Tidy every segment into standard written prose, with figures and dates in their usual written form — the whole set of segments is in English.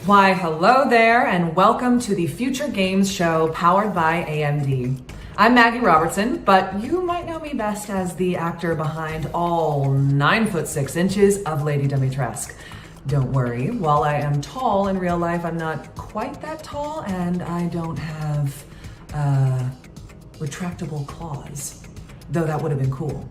Why, hello there, and welcome to the Future Games Show powered by AMD. I'm Maggie Robertson, but you might know me best as the actor behind all 9'6" of Lady Dimitrescu. Don't worry, while I am tall in real life, I'm not quite that tall, and I don't have retractable claws, though that would have been cool.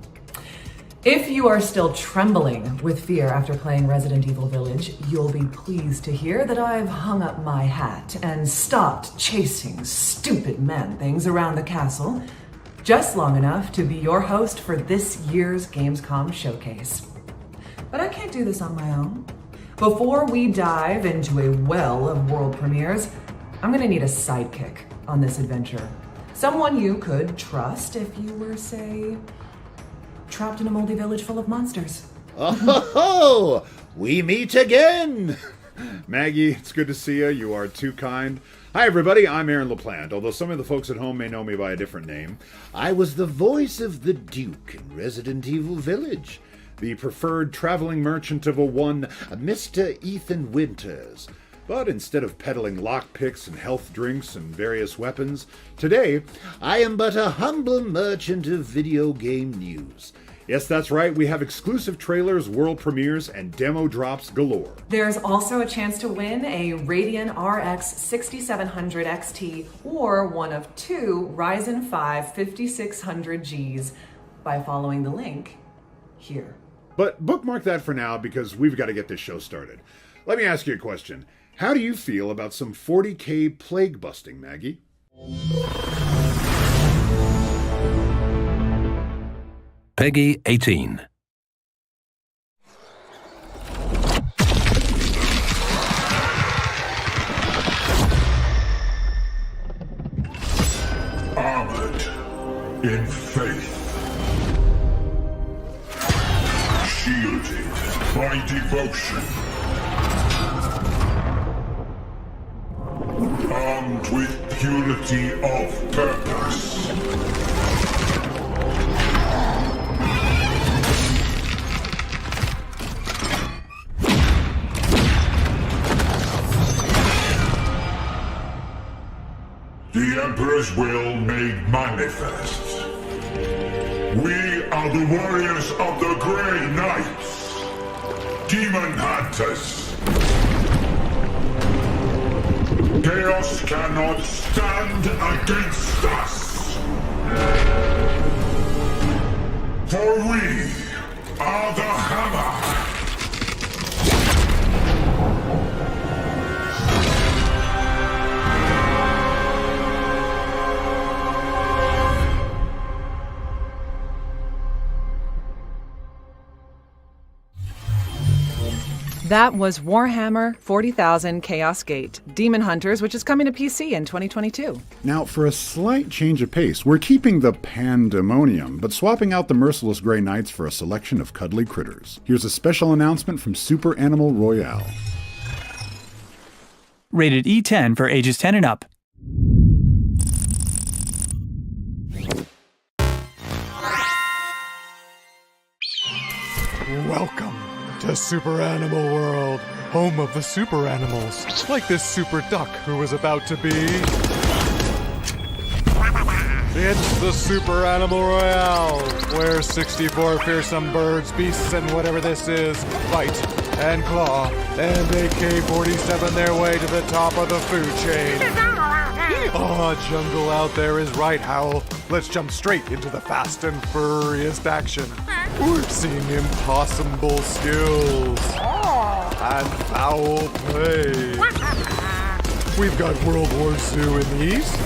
If you are still trembling with fear after playing Resident Evil Village, you'll be pleased to hear that I've hung up my hat and stopped chasing stupid man-things around the castle just long enough to be your host for this year's Gamescom showcase. But I can't do this on my own. Before we dive into a well of world premieres, I'm gonna need a sidekick on this adventure. Someone you could trust if you were, say, trapped in a moldy village full of monsters. Oh, we meet again! Maggie, it's good to see you. You are too kind. Hi, everybody. I'm Aaron LaPlante, although some of the folks at home may know me by a different name. I was the voice of the Duke in Resident Evil Village, the preferred traveling merchant of a one Mr. Ethan Winters. But instead of peddling lockpicks and health drinks and various weapons, today I am but a humble merchant of video game news. Yes, that's right, we have exclusive trailers, world premieres, and demo drops galore. There's also a chance to win a Radeon RX 6700 XT or one of two Ryzen 5 5600Gs by following the link here. But bookmark that for now because we've got to get this show started. Let me ask you a question. How do you feel about some 40K plague busting, Maggie? Peggy 18. Armored in faith, shielded by devotion, armed with purity of purpose. The Emperor's will made manifest. We are the warriors of the Grey Knights, Demon Hunters. Chaos cannot stand against us. For we are the hammer. That was Warhammer 40,000 Chaos Gate Demon Hunters, which is coming to PC in 2022. Now, for a slight change of pace, we're keeping the pandemonium, but swapping out the merciless Grey Knights for a selection of cuddly critters. Here's a special announcement from Super Animal Royale. Rated E10 for ages 10 and up. Welcome to Super Animal World, home of the super animals, like this super duck who is about to be... It's the Super Animal Royale, where 64 fearsome birds, beasts, and whatever this is, fight and claw and AK-47 their way to the top of the food chain. Oh, jungle out there is right, Howl. Let's jump straight into the fast and furious action. We've seen impossible skills and foul play. We've got World War II in the east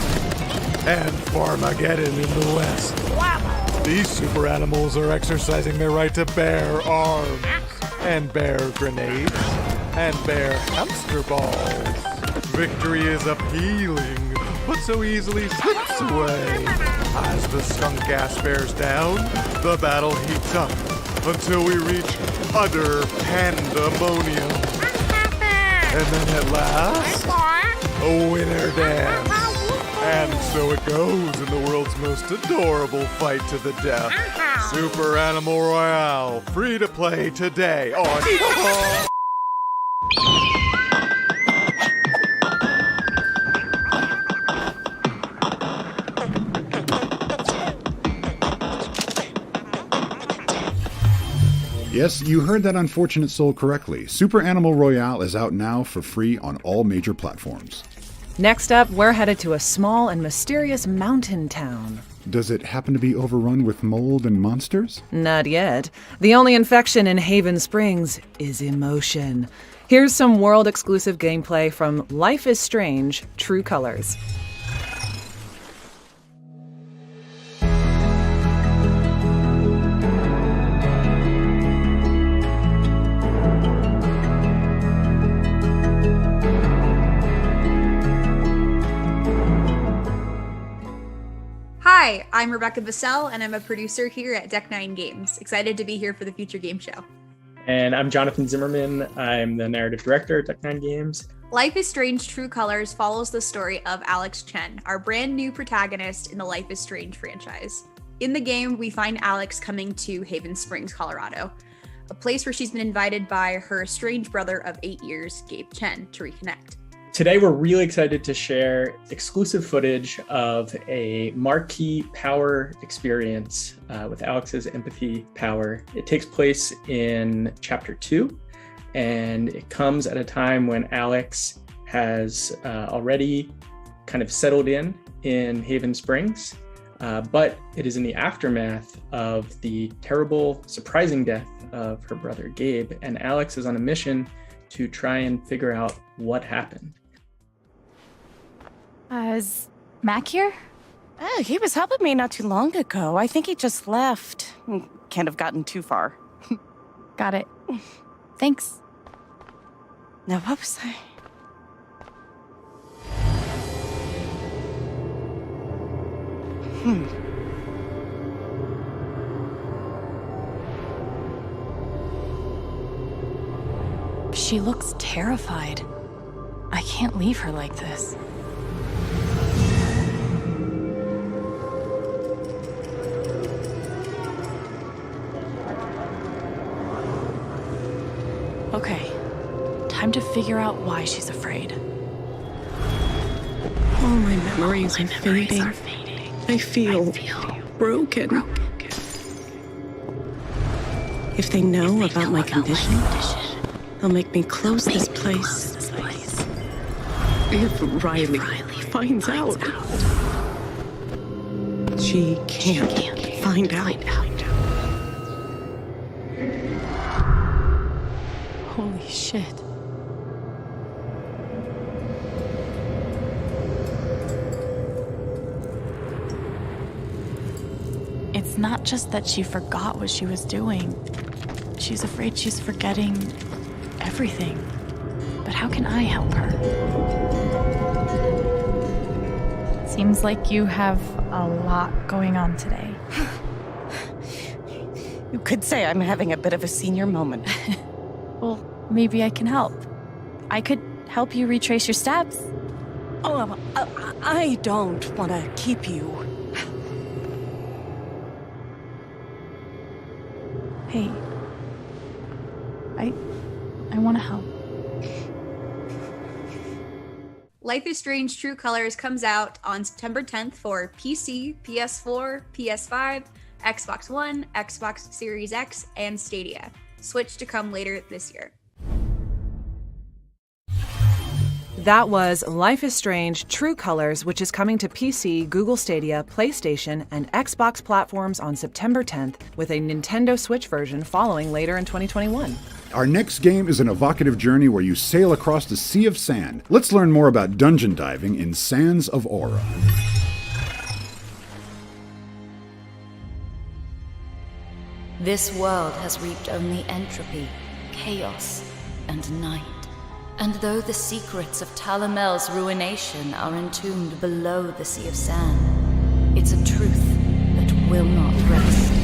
and Farmageddon in the west. These super animals are exercising their right to bear arms and bear grenades and bear hamster balls. Victory is appealing, but so easily slips away. As the skunk gas bears down, the battle heats up until we reach utter pandemonium. And then at last, a winner dance. And so it goes in the world's most adorable fight to the death. Super Animal Royale, free to play today on... Yes, you heard that unfortunate soul correctly. Super Animal Royale is out now for free on all major platforms. Next up, we're headed to a small and mysterious mountain town. Does it happen to be overrun with mold and monsters? Not yet. The only infection in Haven Springs is emotion. Here's some world-exclusive gameplay from Life is Strange: True Colors. Hi, I'm Rebecca Bissell, and I'm a producer here at Deck 9 Games. Excited to be here for the Future Game Show. And I'm Jonathan Zimmerman. I'm the narrative director at Deck 9 Games. Life is Strange: True Colors follows the story of Alex Chen, our brand new protagonist in the Life is Strange franchise. In the game, we find Alex coming to Haven Springs, Colorado, a place where she's been invited by her estranged brother of 8 years, Gabe Chen, to reconnect. Today, we're really excited to share exclusive footage of a marquee power experience with Alex's empathy power. It takes place in Chapter 2, and it comes at a time when Alex has already kind of settled in Haven Springs, but it is in the aftermath of the terrible, surprising death of her brother Gabe, and Alex is on a mission to try and figure out what happened. Is Mac here? Oh, he was helping me not too long ago. I think he just left. Can't have gotten too far. Got it. Thanks. Now, what was I? She looks terrified. I can't leave her like this. Okay, time to figure out why she's afraid. All my memories are fading. I feel broken. If they know about my condition, they'll make me close this place. If Riley finds out, she can't find out. Holy shit. It's not just that she forgot what she was doing. She's afraid she's forgetting everything. But how can I help her? Seems like you have a lot going on today. You could say I'm having a bit of a senior moment. Well, maybe I can help. I could help you retrace your steps. Oh, I don't want to keep you. Hey, I want to help. Life is Strange True Colors comes out on September 10th for PC, PS4, PS5, Xbox One, Xbox Series X, and Stadia. Switch to come later this year. That was Life is Strange True Colors, which is coming to PC, Google Stadia, PlayStation, and Xbox platforms on September 10th, with a Nintendo Switch version following later in 2021. Our next game is an evocative journey where you sail across a sea of sand. Let's learn more about dungeon diving in Sands of Aura. This world has reaped only entropy, chaos, and night. And though the secrets of Talamel's ruination are entombed below the Sea of Sand, it's a truth that will not rest.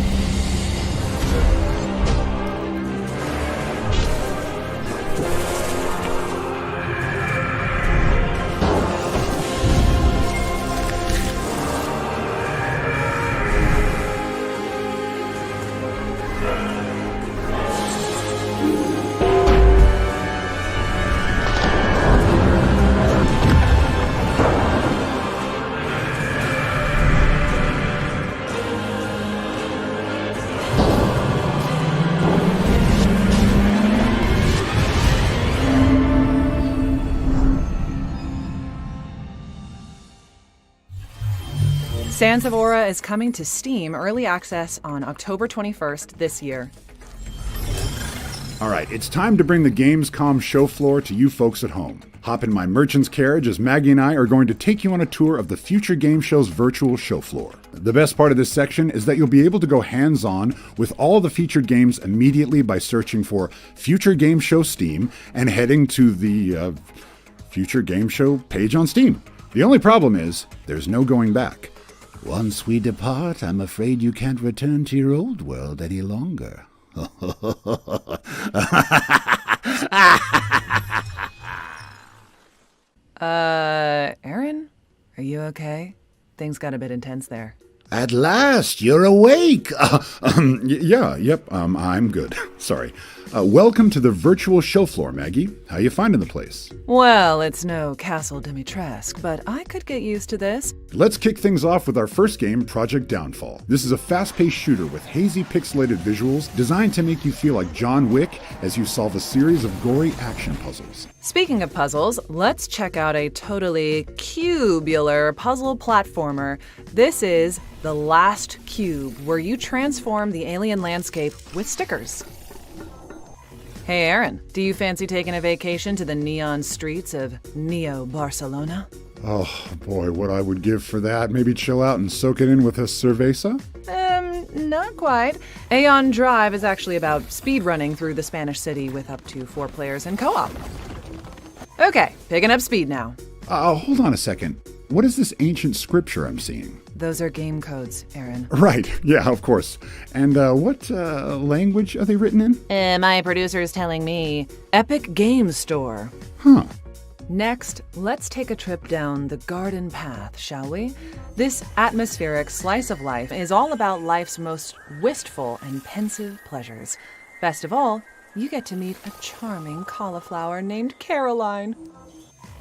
Sands of Aura is coming to Steam Early Access on October 21st this year. All right, it's time to bring the Gamescom show floor to you folks at home. Hop in my merchant's carriage as Maggie and I are going to take you on a tour of the Future Game Show's virtual show floor. The best part of this section is that you'll be able to go hands-on with all the featured games immediately by searching for Future Game Show Steam and heading to the Future Game Show page on Steam. The only problem is there's no going back. Once we depart, I'm afraid you can't return to your old world any longer. Aaron? Are you okay? Things got a bit intense there. At last, you're awake! I'm good. Sorry. Welcome to the virtual show floor, Maggie. How you finding the place? Well, it's no Castle Dimitrescu, but I could get used to this. Let's kick things off with our first game, Project Downfall. This is a fast-paced shooter with hazy pixelated visuals designed to make you feel like John Wick as you solve a series of gory action puzzles. Speaking of puzzles, let's check out a totally cubular puzzle platformer. This is The Last Cube, where you transform the alien landscape with stickers. Hey Aaron, do you fancy taking a vacation to the neon streets of Neo Barcelona? Oh boy, what I would give for that. Maybe chill out and soak it in with a cerveza? Not quite. Aeon Drive is actually about speedrunning through the Spanish city with up to 4 players in co-op. Okay, picking up speed now. Hold on a second. What is this ancient scripture I'm seeing? Those are game codes, Aaron. Right, yeah, of course. And what language are they written in? My producer's telling me Epic Game Store. Huh. Next, let's take a trip down the garden path, shall we? This atmospheric slice of life is all about life's most wistful and pensive pleasures. Best of all, you get to meet a charming cauliflower named Caroline.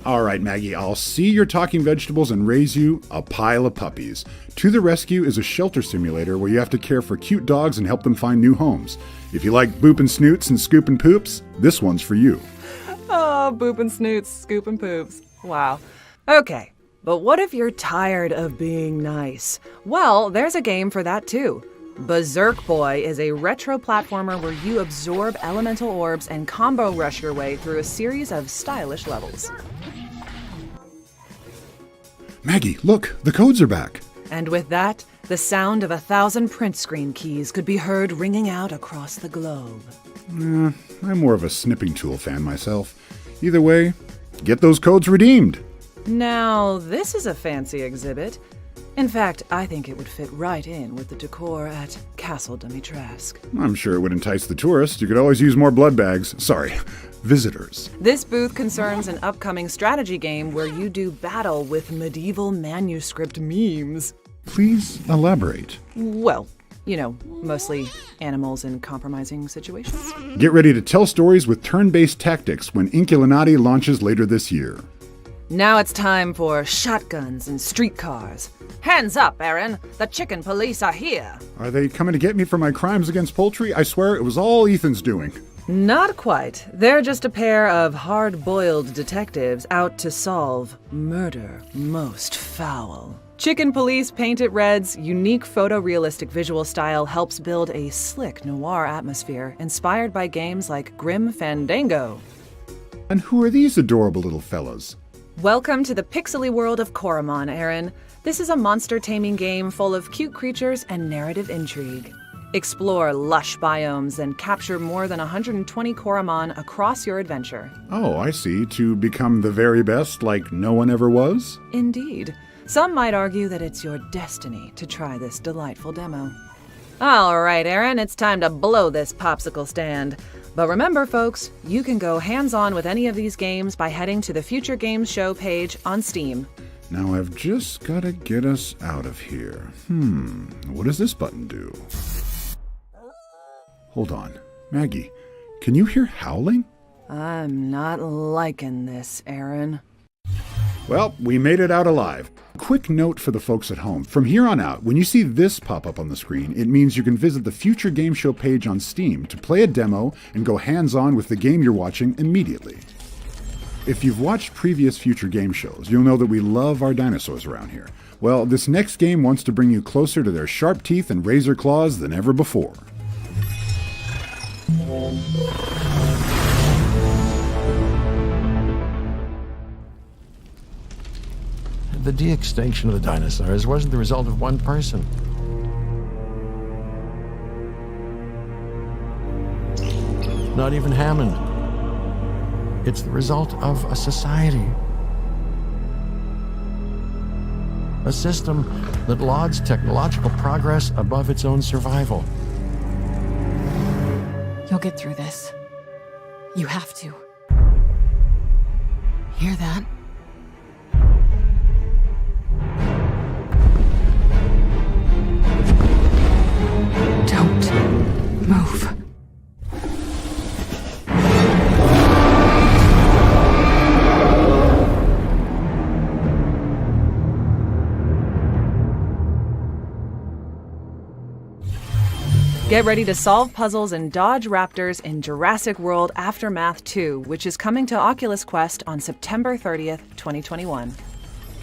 All right, Maggie, I'll see your talking vegetables and raise you a pile of puppies. To the Rescue is a shelter simulator where you have to care for cute dogs and help them find new homes. If you like booping snoots and scooping poops, this one's for you. Oh, booping snoots, scooping poops. Wow. Okay, but what if you're tired of being nice? Well, there's a game for that too. Berserk Boy is a retro platformer where you absorb elemental orbs and combo rush your way through a series of stylish levels. Maggie, look, the codes are back. And with that, the sound of 1,000 print screen keys could be heard ringing out across the globe. I'm more of a snipping tool fan myself. Either way, get those codes redeemed. Now, this is a fancy exhibit. In fact, I think it would fit right in with the decor at Castle Dimitrescu. I'm sure it would entice the tourists. You could always use more blood bags. Sorry, visitors. This booth concerns an upcoming strategy game where you do battle with medieval manuscript memes. Please elaborate. Well, mostly animals in compromising situations. Get ready to tell stories with turn-based tactics when Inculinati launches later this year. Now it's time for shotguns and streetcars. Hands up, Aaron! The chicken police are here! Are they coming to get me for my crimes against poultry? I swear it was all Ethan's doing. Not quite. They're just a pair of hard-boiled detectives out to solve murder most foul. Chicken Police Painted Red's unique photorealistic visual style helps build a slick noir atmosphere inspired by games like Grim Fandango. And who are these adorable little fellas? Welcome to the pixely world of Koromon, Aaron. This is a monster-taming game full of cute creatures and narrative intrigue. Explore lush biomes and capture more than 120 Koromon across your adventure. Oh, I see. To become the very best like no one ever was? Indeed. Some might argue that it's your destiny to try this delightful demo. All right, Aaron, it's time to blow this popsicle stand. But remember, folks, you can go hands-on with any of these games by heading to the Future Games Show page on Steam. Now I've just got to get us out of here. What does this button do? Hold on. Maggie, can you hear howling? I'm not liking this, Aaron. Well, we made it out alive. Quick note for the folks at home. From here on out, when you see this pop up on the screen, it means you can visit the Future Game Show page on Steam to play a demo and go hands-on with the game you're watching immediately. If you've watched previous Future Game Shows, you'll know that we love our dinosaurs around here. Well, this next game wants to bring you closer to their sharp teeth and razor claws than ever before. The de-extinction of the dinosaurs wasn't the result of one person. Not even Hammond. It's the result of a society. A system that lauds technological progress above its own survival. You'll get through this. You have to. Hear that? Don't move. Get ready to solve puzzles and dodge raptors in Jurassic World Aftermath 2, which is coming to Oculus Quest on September 30th, 2021.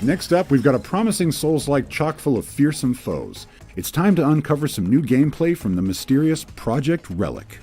Next up, we've got a promising Souls-like chock full of fearsome foes. It's time to uncover some new gameplay from the mysterious Project Relic.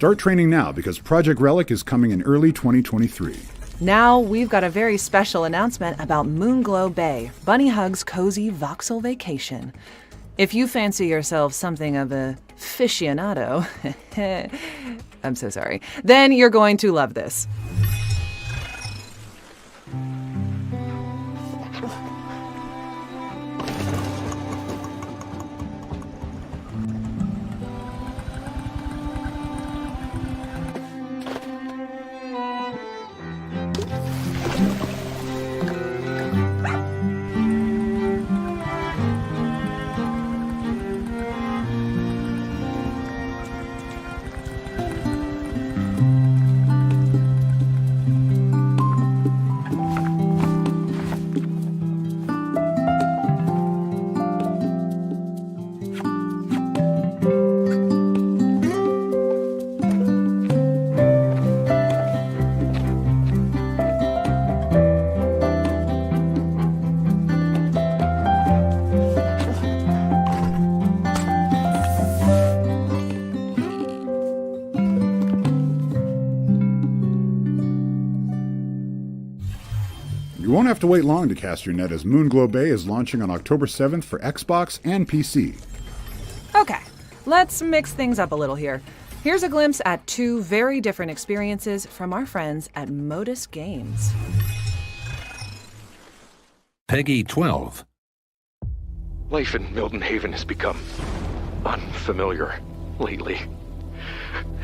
Start training now because Project Relic is coming in early 2023. Now we've got a very special announcement about Moonglow Bay, Bunny Hug's cozy voxel vacation. If you fancy yourself something of a aficionado, I'm so sorry, then you're going to love this. You won't have to wait long to cast your net as Moonglow Bay is launching on October 7th for Xbox and PC. Okay, let's mix things up a little here. Here's a glimpse at two very different experiences from our friends at Modus Games. Peggy 12. Life in Milton Haven has become unfamiliar lately.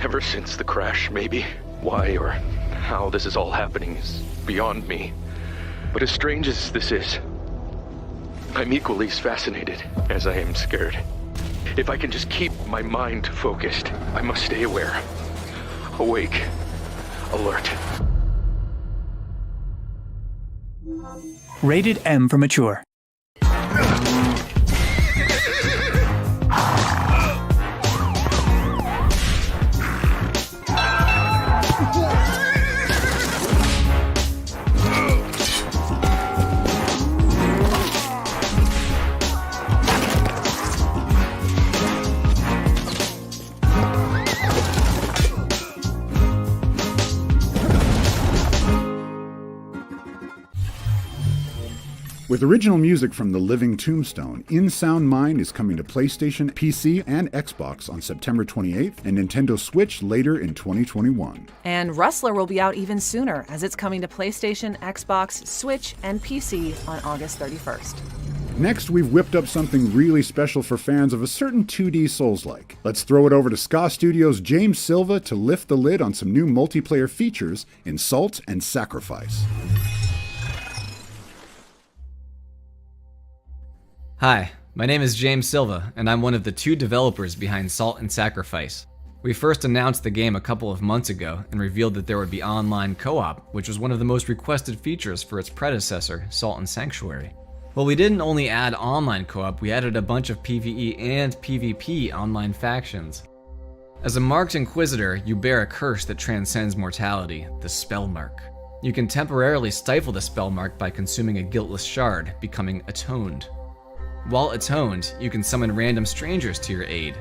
Ever since the crash, maybe. Why or how this is all happening is beyond me. But as strange as this is, I'm equally as fascinated as I am scared. If I can just keep my mind focused, I must stay aware, awake, alert. Rated M for mature. With original music from The Living Tombstone, In Sound Mind is coming to PlayStation, PC, and Xbox on September 28th, and Nintendo Switch later in 2021. And Rustler will be out even sooner, as it's coming to PlayStation, Xbox, Switch, and PC on August 31st. Next, we've whipped up something really special for fans of a certain 2D Souls-like. Let's throw it over to Ska Studios' James Silva to lift the lid on some new multiplayer features in Salt and Sacrifice. Hi, my name is James Silva, and I'm one of the two developers behind Salt and Sacrifice. We first announced the game a couple of months ago and revealed that there would be online co-op, which was one of the most requested features for its predecessor, Salt and Sanctuary. Well, we didn't only add online co-op, we added a bunch of PvE and PvP online factions. As a marked Inquisitor, you bear a curse that transcends mortality, the Spell Mark. You can temporarily stifle the Spell Mark by consuming a guiltless shard, becoming atoned. While atoned, you can summon random strangers to your aid.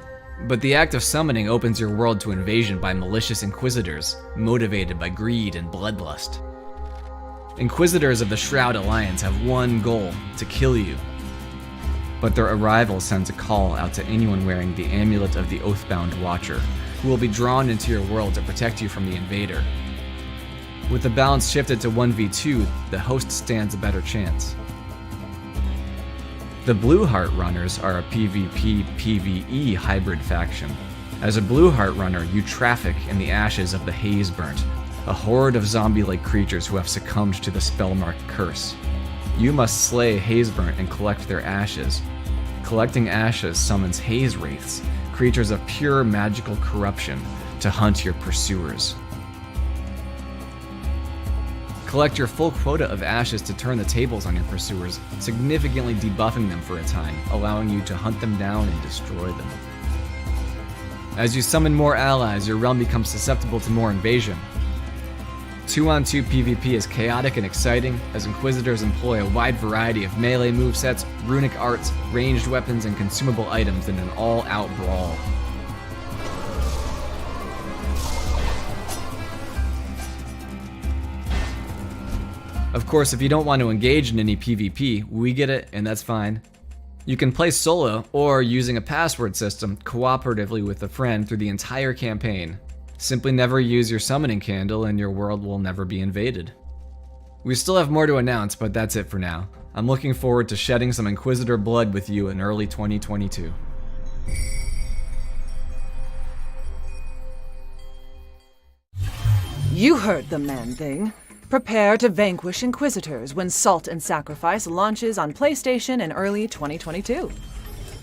But the act of summoning opens your world to invasion by malicious Inquisitors, motivated by greed and bloodlust. Inquisitors of the Shroud Alliance have one goal: to kill you. But their arrival sends a call out to anyone wearing the Amulet of the Oathbound Watcher, who will be drawn into your world to protect you from the invader. With the balance shifted to 1v2, the host stands a better chance. The Blue Heart Runners are a PvP-PvE hybrid faction. As a Blue Heart Runner, you traffic in the ashes of the Hazeburnt, a horde of zombie-like creatures who have succumbed to the Spellmark curse. You must slay Hazeburnt and collect their ashes. Collecting ashes summons Haze Wraiths, creatures of pure magical corruption, to hunt your pursuers. Collect your full quota of ashes to turn the tables on your pursuers, significantly debuffing them for a time, allowing you to hunt them down and destroy them. As you summon more allies, your realm becomes susceptible to more invasion. 2-on-2 PvP is chaotic and exciting, as Inquisitors employ a wide variety of melee movesets, runic arts, ranged weapons, and consumable items in an all-out brawl. Of course, if you don't want to engage in any PvP, we get it, and that's fine. You can play solo, or using a password system, cooperatively with a friend through the entire campaign. Simply never use your summoning candle and your world will never be invaded. We still have more to announce, but that's it for now. I'm looking forward to shedding some Inquisitor blood with you in early 2022. You heard the man thing. Prepare to vanquish Inquisitors when Salt and Sacrifice launches on PlayStation in early 2022.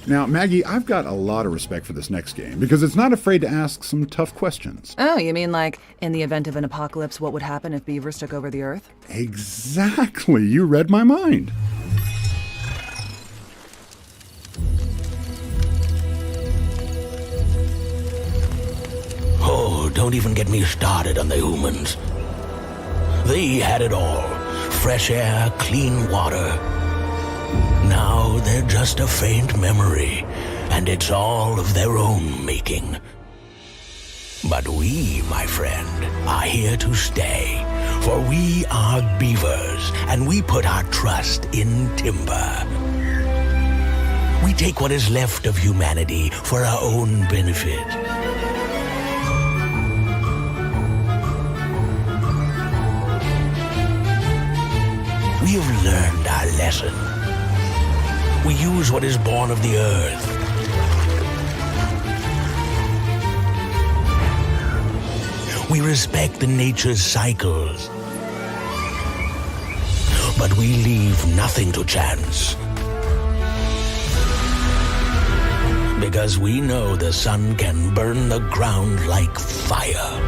Now, Maggie, I've got a lot of respect for this next game because it's not afraid to ask some tough questions. Oh, you mean like, in the event of an apocalypse, what would happen if beavers took over the Earth? Exactly. You read my mind. Oh, don't even get me started on the humans. They had it all. Fresh air, clean water. Now they're just a faint memory, and it's all of their own making. But we, my friend, are here to stay, for we are beavers, and we put our trust in timber. We take what is left of humanity for our own benefit. We have learned our lesson. We use what is born of the earth. We respect the nature's cycles. But we leave nothing to chance. Because we know the sun can burn the ground like fire.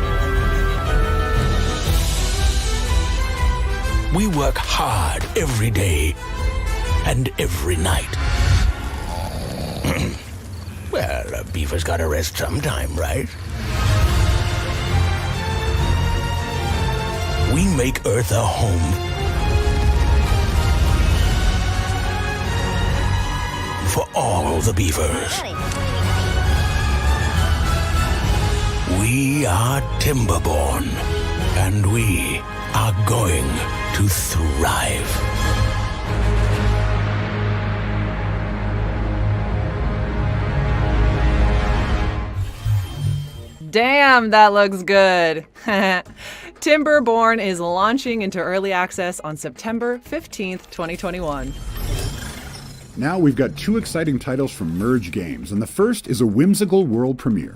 We work hard every day and every night. Well, a beaver's gotta rest sometime, right? We make Earth a home for all the beavers. We are Timberborn, and we are going to thrive. Damn, that looks good. Timberborn is launching into early access on September 15th, 2021. Now we've got two exciting titles from Merge Games, and the first is a whimsical world premiere.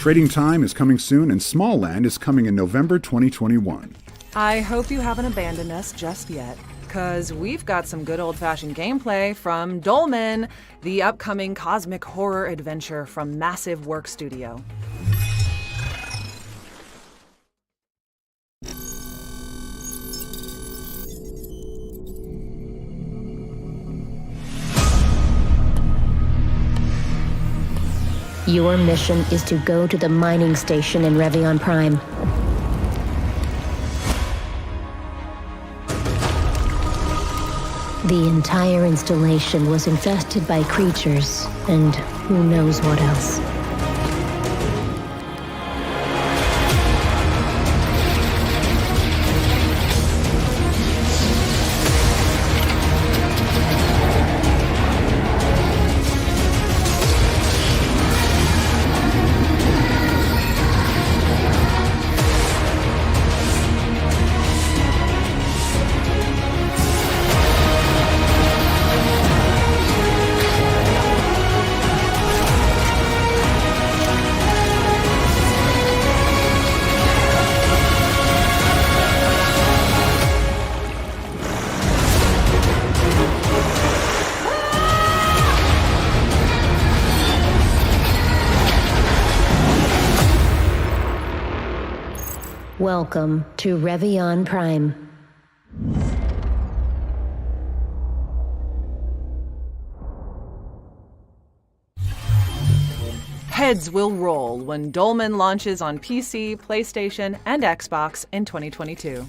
Trading Time is coming soon, and Small Land is coming in November 2021. I hope you haven't abandoned us just yet, because we've got some good old-fashioned gameplay from Dolmen, the upcoming cosmic horror adventure from Massive Work Studio. Your mission is to go to the mining station in Revion Prime. The entire installation was infested by creatures, and who knows what else. Welcome to Revion Prime. Heads will roll when Dolmen launches on PC, PlayStation, and Xbox in 2022.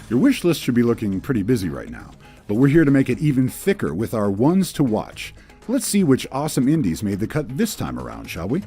Your wish list should be looking pretty busy right now, but we're here to make it even thicker with our ones to watch. Let's see which awesome indies made the cut this time around, shall we?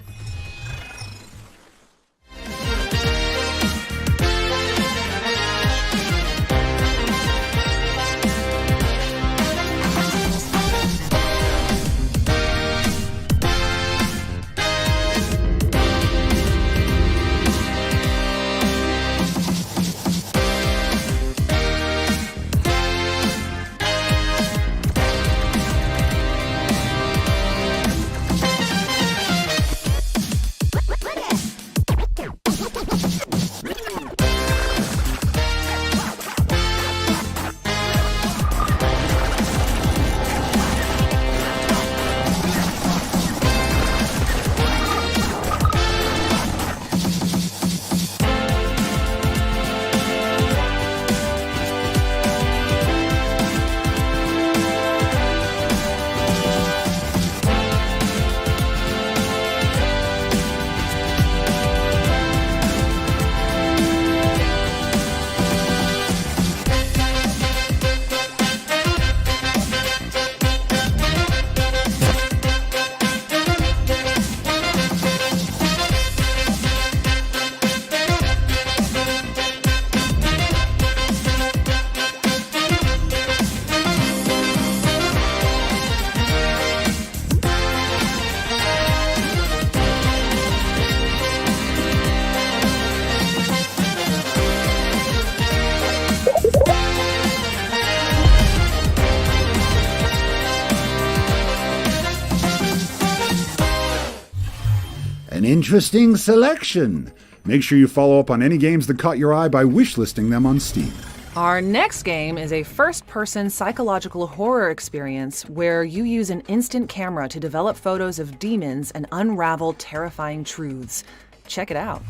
An interesting selection. Make sure you follow up on any games that caught your eye by wishlisting them on Steam. Our next game is a first-person psychological horror experience where you use an instant camera to develop photos of demons and unravel terrifying truths. Check it out.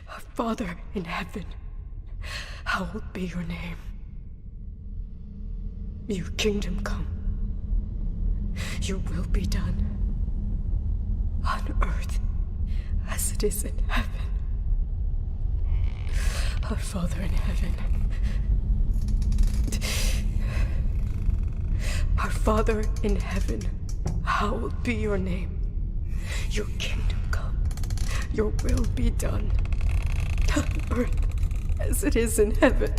Our Father in heaven, hallowed be your name. Your kingdom come. Your will be done on earth as it is in heaven. Our Father in heaven. Our Father in heaven, hallowed be your name. Your kingdom come. Your will be done on earth as it is in heaven.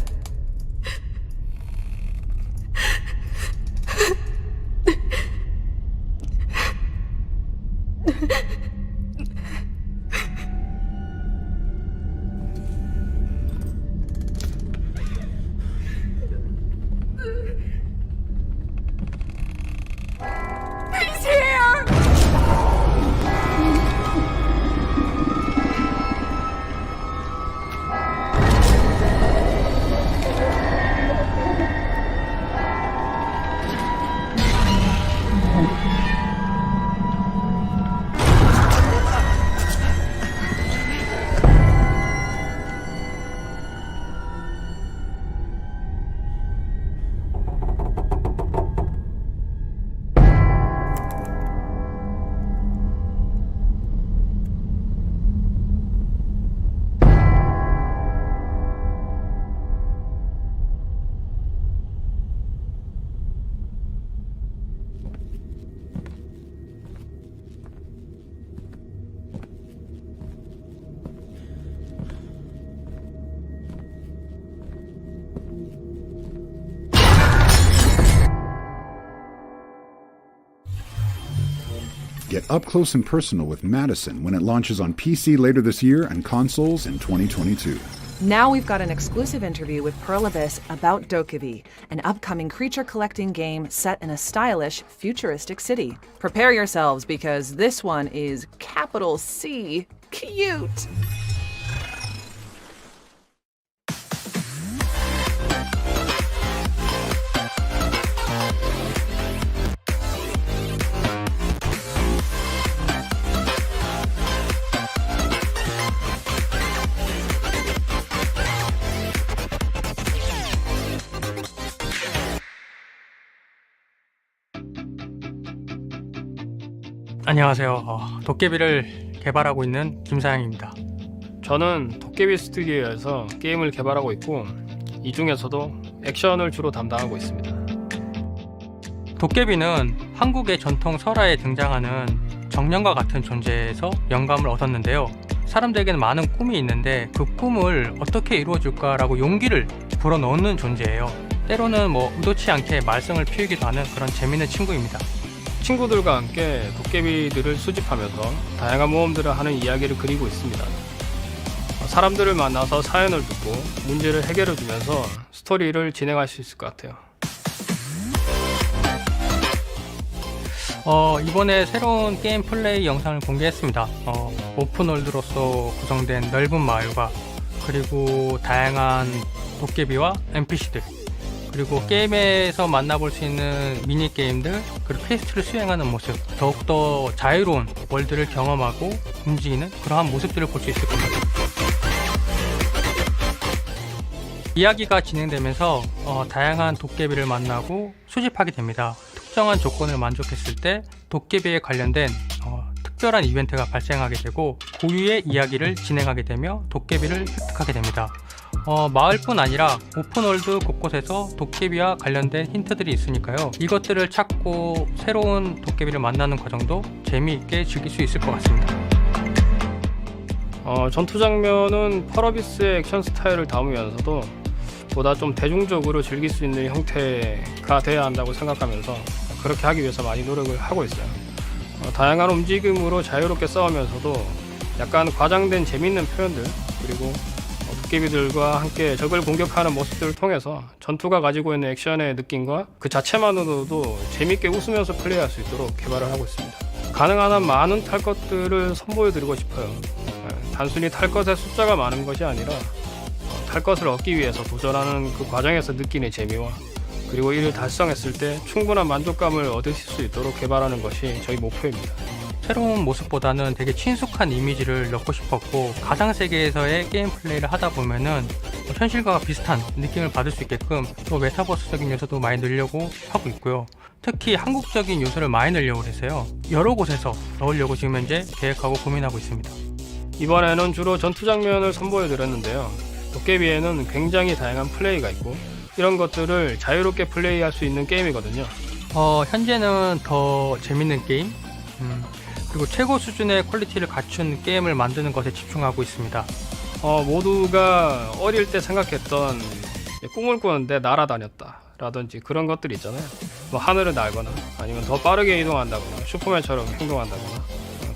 Get up close and personal with Madison when it launches on PC later this year and consoles in 2022. Now we've got an exclusive interview with Pearl Abyss about Dokkaebi, an upcoming creature-collecting game set in a stylish, futuristic city. Prepare yourselves because this one is capital C cute. 안녕하세요. 도깨비를 개발하고 있는 김사양입니다. 저는 도깨비 스튜디오에서 게임을 개발하고 있고 이 중에서도 액션을 주로 담당하고 있습니다. 도깨비는 한국의 전통 설화에 등장하는 정령과 같은 존재에서 영감을 얻었는데요. 사람들에게는 많은 꿈이 있는데 그 꿈을 어떻게 이루어줄까라고 용기를 불어넣는 존재예요. 때로는 의도치 않게 말썽을 피우기도 하는 그런 재밌는 친구입니다. 친구들과 함께 도깨비들을 수집하면서 다양한 모험들을 하는 이야기를 그리고 있습니다. 사람들을 만나서 사연을 듣고 문제를 해결해주면서 스토리를 진행할 수 있을 것 같아요. 이번에 새로운 게임 플레이 영상을 공개했습니다. 오픈월드로서 구성된 넓은 마을과 그리고 다양한 도깨비와 NPC들 그리고 게임에서 만나볼 수 있는 미니게임들 그리고 퀘스트를 수행하는 모습 더욱더 자유로운 월드를 경험하고 움직이는 그러한 모습들을 볼 수 있을 겁니다. 이야기가 진행되면서 다양한 도깨비를 만나고 수집하게 됩니다. 특정한 조건을 만족했을 때 도깨비에 관련된 특별한 이벤트가 발생하게 되고 고유의 이야기를 진행하게 되며 도깨비를 획득하게 됩니다. 마을뿐 아니라 오픈월드 곳곳에서 도깨비와 관련된 힌트들이 있으니까요. 이것들을 찾고 새로운 도깨비를 만나는 과정도 재미있게 즐길 수 있을 것 같습니다. 전투 장면은 펄어비스의 액션 스타일을 담으면서도 보다 좀 대중적으로 즐길 수 있는 형태가 돼야 한다고 생각하면서 그렇게 하기 위해서 많이 노력을 하고 있어요. 다양한 움직임으로 자유롭게 싸우면서도 약간 과장된 재밌는 표현들 그리고 도깨비들과 함께 적을 공격하는 모습들을 통해서 전투가 가지고 있는 액션의 느낌과 그 자체만으로도 재밌게 웃으면서 플레이할 수 있도록 개발을 하고 있습니다. 가능한 한 많은 탈 것들을 선보여드리고 싶어요. 단순히 탈 것의 숫자가 많은 것이 아니라 탈 것을 얻기 위해서 도전하는 그 과정에서 느끼는 재미와 그리고 이를 달성했을 때 충분한 만족감을 얻으실 수 있도록 개발하는 것이 저희 목표입니다. 새로운 모습보다는 되게 친숙한 이미지를 넣고 싶었고 가상세계에서의 게임 플레이를 하다 보면은 현실과 비슷한 느낌을 받을 수 있게끔 또 메타버스적인 요소도 많이 넣으려고 하고 있고요. 특히 한국적인 요소를 많이 넣으려고 해서요. 여러 곳에서 넣으려고 지금 현재 계획하고 고민하고 있습니다. 이번에는 주로 전투 장면을 선보여드렸는데요. 도깨비에는 굉장히 다양한 플레이가 있고 이런 것들을 자유롭게 플레이할 수 있는 게임이거든요. 현재는 더 재밌는 게임 그리고 최고 수준의 퀄리티를 갖춘 게임을 만드는 것에 집중하고 있습니다. 모두가 어릴 때 생각했던 꿈을 꾸는데 날아다녔다 라든지 그런 것들 있잖아요. 하늘을 날거나 아니면 더 빠르게 이동한다거나 슈퍼맨처럼 행동한다거나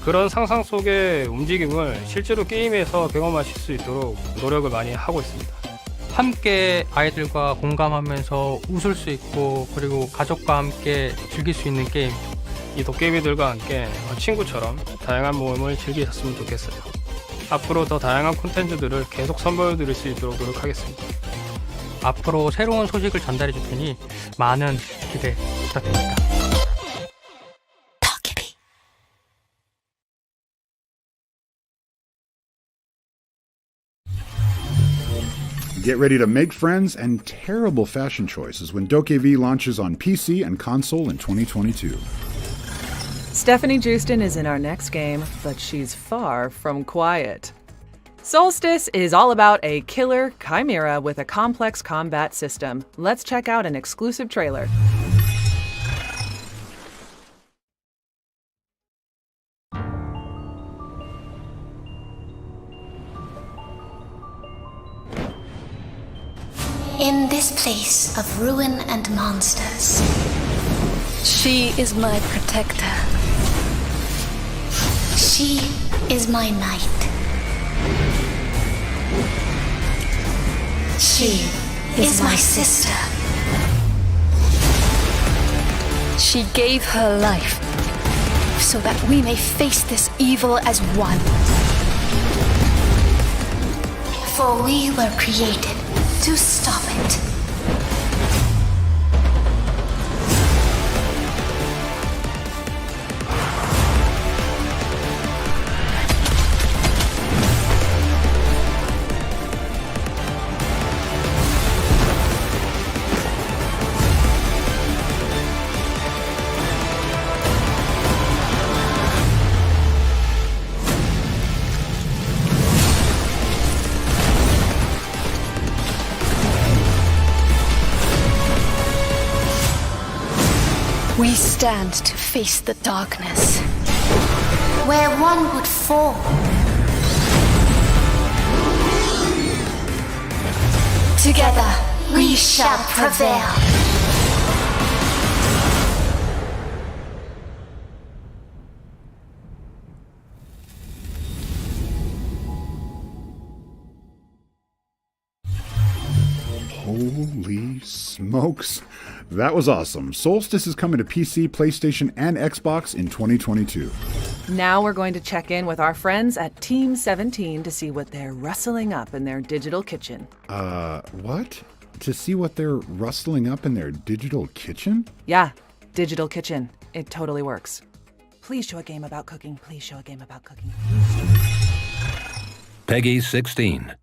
그런 상상 속의 움직임을 실제로 게임에서 경험하실 수 있도록 노력을 많이 하고 있습니다. 함께 아이들과 공감하면서 웃을 수 있고 그리고 가족과 함께 즐길 수 있는 게임 이 도깨비들과 함께 친구처럼 다양한 모험을 즐기셨으면 좋겠어요. 앞으로 더 다양한 콘텐츠들을 계속 선보여드릴 수 있도록 노력하겠습니다. 앞으로 새로운 소식을 전달해 줄 테니 많은 기대 부탁드립니다. Get ready to make friends and terrible fashion choices when Dokkaebi launches on PC and console in 2022. Stephanie Justin is in our next game, but she's far from quiet. Solstice is all about a killer chimera with a complex combat system. Let's check out an exclusive trailer. In this place of ruin and monsters, She is my protector. She is my knight. She is my sister. She gave her life so that we may face this evil as one. For we were created to stop it. We stand to face the darkness. Where one would fall. Together, we shall prevail. Holy smokes. That was awesome. Solstice is coming to PC, PlayStation, and Xbox in 2022. Now we're going to check in with our friends at Team 17 to see what they're rustling up in their digital kitchen. What? To see what they're rustling up in their digital kitchen? Yeah, digital kitchen. It totally works. Please show a game about cooking. Please show a game about cooking. Peggy 16.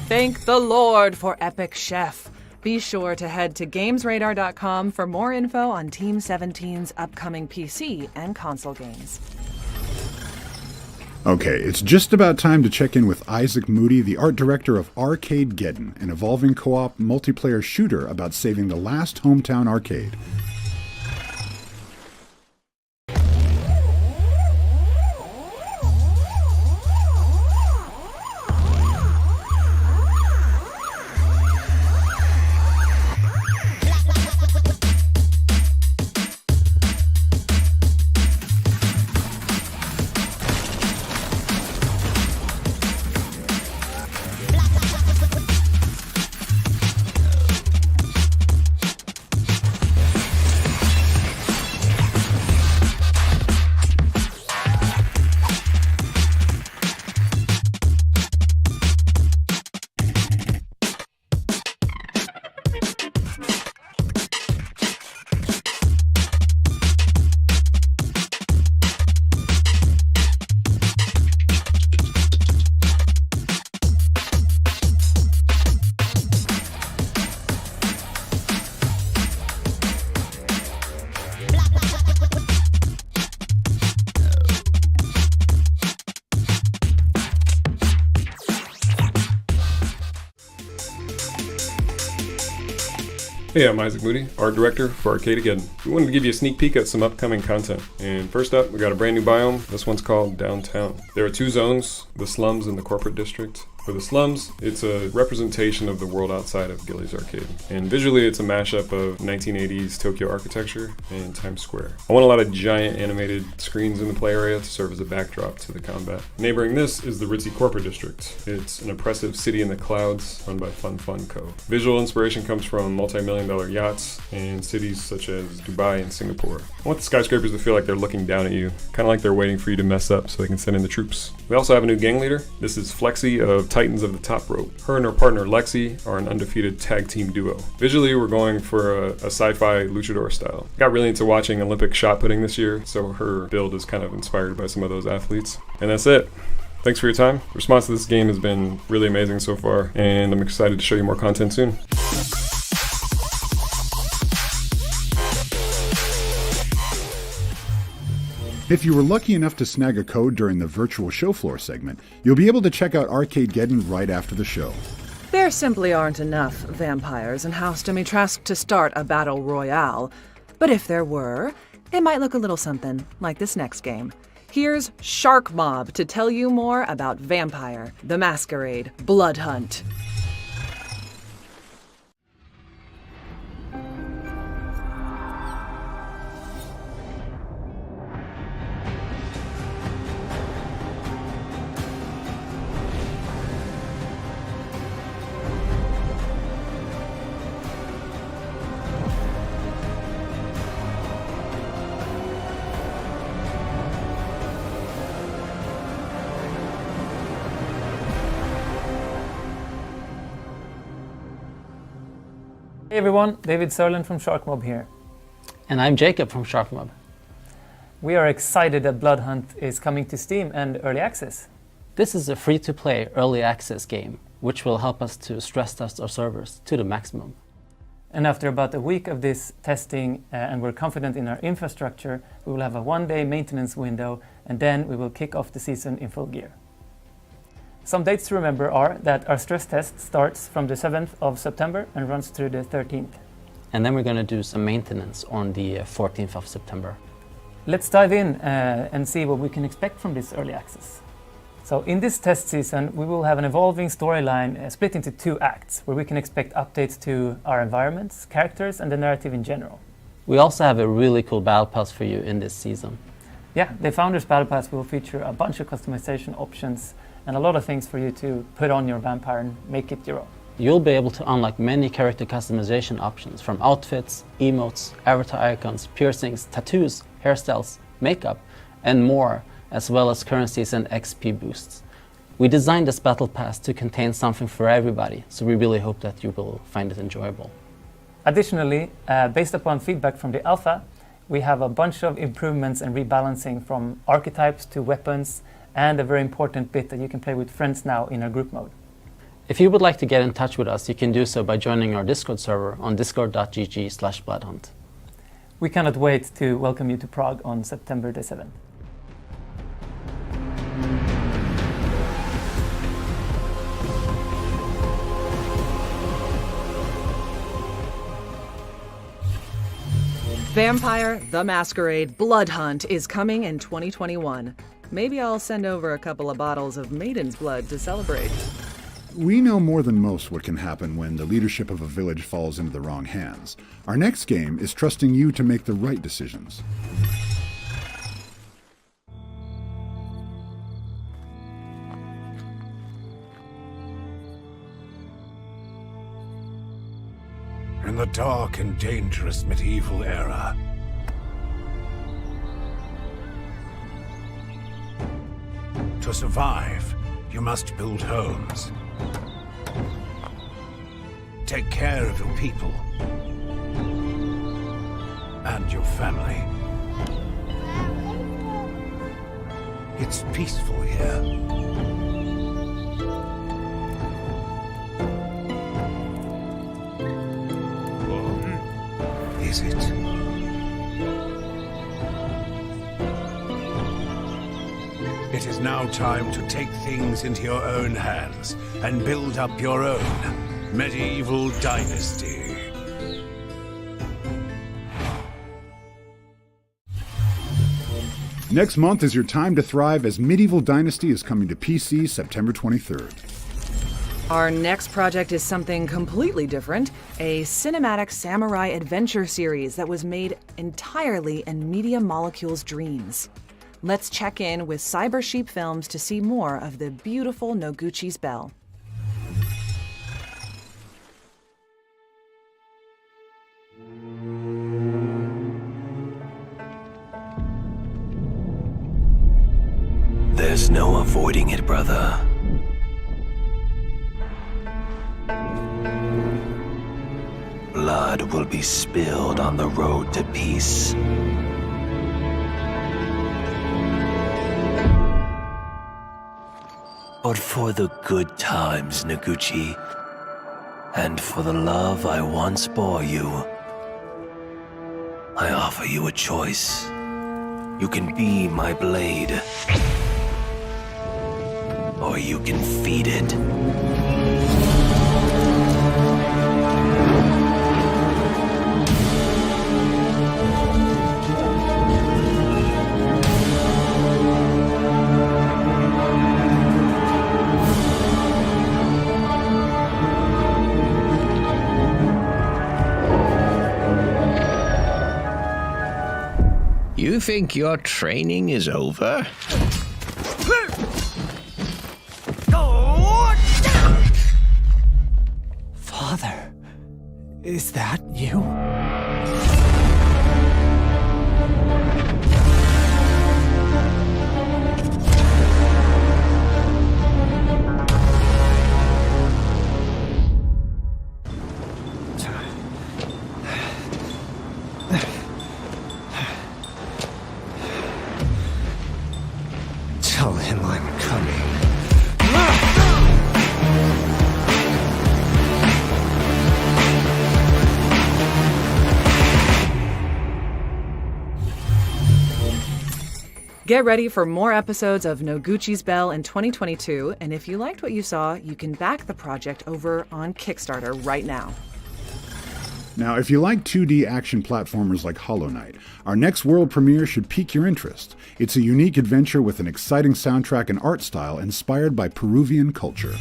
Thank the Lord for Epic Chef. Be sure to head to GamesRadar.com for more info on Team 17's upcoming PC and console games. Okay, it's just about time to check in with Isaac Moody, the art director of Arcadegeddon, an evolving co-op multiplayer shooter about saving the last hometown arcade. Hey, I'm Isaac Moody, art director for Arcadegeddon. We wanted to give you a sneak peek at some upcoming content. And first up, we got a brand new biome. This one's called Downtown. There are two zones, the slums and the corporate district. For the slums, it's a representation of the world outside of Gillies Arcade. And visually, it's a mashup of 1980s Tokyo architecture and Times Square. I want a lot of giant animated screens in the play area to serve as a backdrop to the combat. Neighboring this is the ritzy corporate district. It's an oppressive city in the clouds run by Fun Co. Visual inspiration comes from multi-million-dollar yachts and cities such as Dubai and Singapore. I want the skyscrapers to feel like they're looking down at you, kind of like they're waiting for you to mess up so they can send in the troops. We also have a new gang leader. This is Flexi of Titans of the Top Rope. Her and her partner Lexi are an undefeated tag team duo. Visually, we're going for a sci-fi luchador style. Got really into watching Olympic shot putting this year, so her build is kind of inspired by some of those athletes. And that's it. Thanks for your time. The response to this game has been really amazing so far, and I'm excited to show you more content soon. If you were lucky enough to snag a code during the virtual show floor segment, you'll be able to check out Arcadegeddon right after the show. There simply aren't enough vampires in House Dimitrescu to start a battle royale. But if there were, it might look a little something like this next game. Here's Shark Mob to tell you more about Vampire: The Masquerade Blood Hunt. Hey everyone, David Sörlin from Sharkmob here. And I'm Jacob from Sharkmob. We are excited that Blood Hunt is coming to Steam and Early Access. This is a free-to-play Early Access game, which will help us to stress test our servers to the maximum. And after about a week of this testing, and we're confident in our infrastructure, we will have a one-day maintenance window, and then we will kick off the season in full gear. Some dates to remember are that our stress test starts from the 7th of September and runs through the 13th. And then we're going to do some maintenance on the 14th of September. Let's dive in and see what we can expect from this early access. So in this test season, we will have an evolving storyline split into two acts, where we can expect updates to our environments, characters, and the narrative in general. We also have a really cool battle pass for you in this season. Yeah, the Founders Battle Pass will feature a bunch of customization options and a lot of things for you to put on your vampire and make it your own. You'll be able to unlock many character customization options, from outfits, emotes, avatar icons, piercings, tattoos, hairstyles, makeup, and more, as well as currencies and XP boosts. We designed this battle pass to contain something for everybody, so we really hope that you will find it enjoyable. Additionally, based upon feedback from the alpha, we have a bunch of improvements and rebalancing, from archetypes to weapons, and a very important bit that you can play with friends now in our group mode. If you would like to get in touch with us, you can do so by joining our Discord server on discord.gg/bloodhunt. We cannot wait to welcome you to Prague on September the 7th. Vampire the Masquerade Blood Hunt is coming in 2021. Maybe I'll send over a couple of bottles of maiden's blood to celebrate. We know more than most what can happen when the leadership of a village falls into the wrong hands. Our next game is trusting you to make the right decisions. In the dark and dangerous medieval era, to survive, you must build homes. Take care of your people and your family. It's peaceful here. Is it? It is now time to take things into your own hands and build up your own medieval dynasty. Next month is your time to thrive as Medieval Dynasty is coming to PC September 23rd. Our next project is something completely different, a cinematic samurai adventure series that was made entirely in Media Molecule's dreams. Let's check in with Cyber Sheep Films to see more of the beautiful Noguchi's Bell. There's no avoiding it, brother. Blood will be spilled on the road to peace. But for the good times, Noguchi, and for the love I once bore you, I offer you a choice. You can be my blade, or you can feed it. You think your training is over? Father, is that you? Tell him I'm coming. Get ready for more episodes of Noguchi's Bell in 2022, and if you liked what you saw, you can back the project over on Kickstarter right now. Now, if you like 2D action platformers like Hollow Knight, our next world premiere should pique your interest. It's a unique adventure with an exciting soundtrack and art style inspired by Peruvian culture.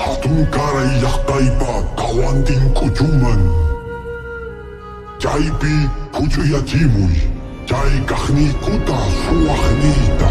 Hatungkaray yaktaypa kawanding kujuman. Jaypi kujuyajimuy. Jay kahni kuta suwahnita.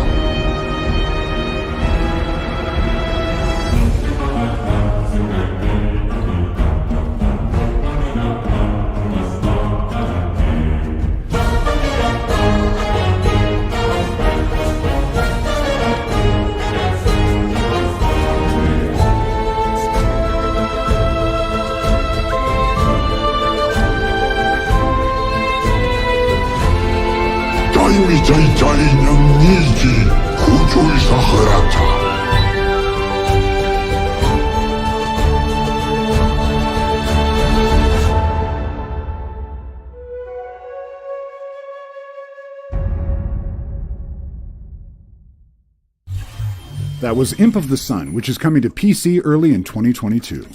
자이자이냥 니지 구조이사 허라타. That was Imp of the Sun, which is coming to PC early in 2022.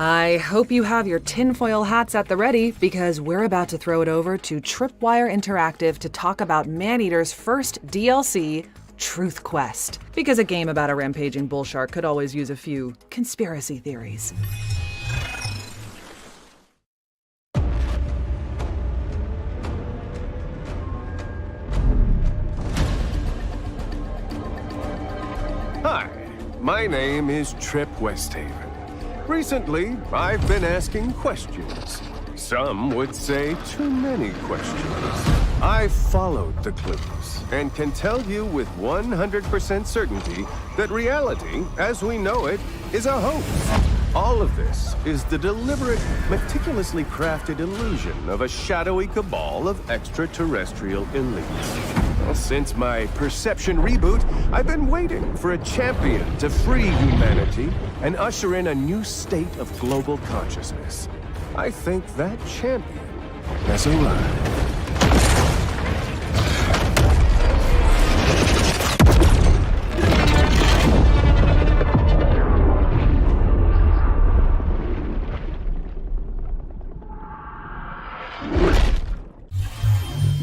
I hope you have your tinfoil hats at the ready, because we're about to throw it over to Tripwire Interactive to talk about Maneater's first DLC, Truth Quest. Because a game about a rampaging bull shark could always use a few conspiracy theories. Hi, my name is Trip Westhaven. Recently, I've been asking questions. Some would say too many questions. I've followed the clues and can tell you with 100% certainty that reality, as we know it, is a hoax. All of this is the deliberate, meticulously crafted illusion of a shadowy cabal of extraterrestrial elites. Well, since my perception reboot, I've been waiting for a champion to free humanity and usher in a new state of global consciousness. I think that champion has arrived.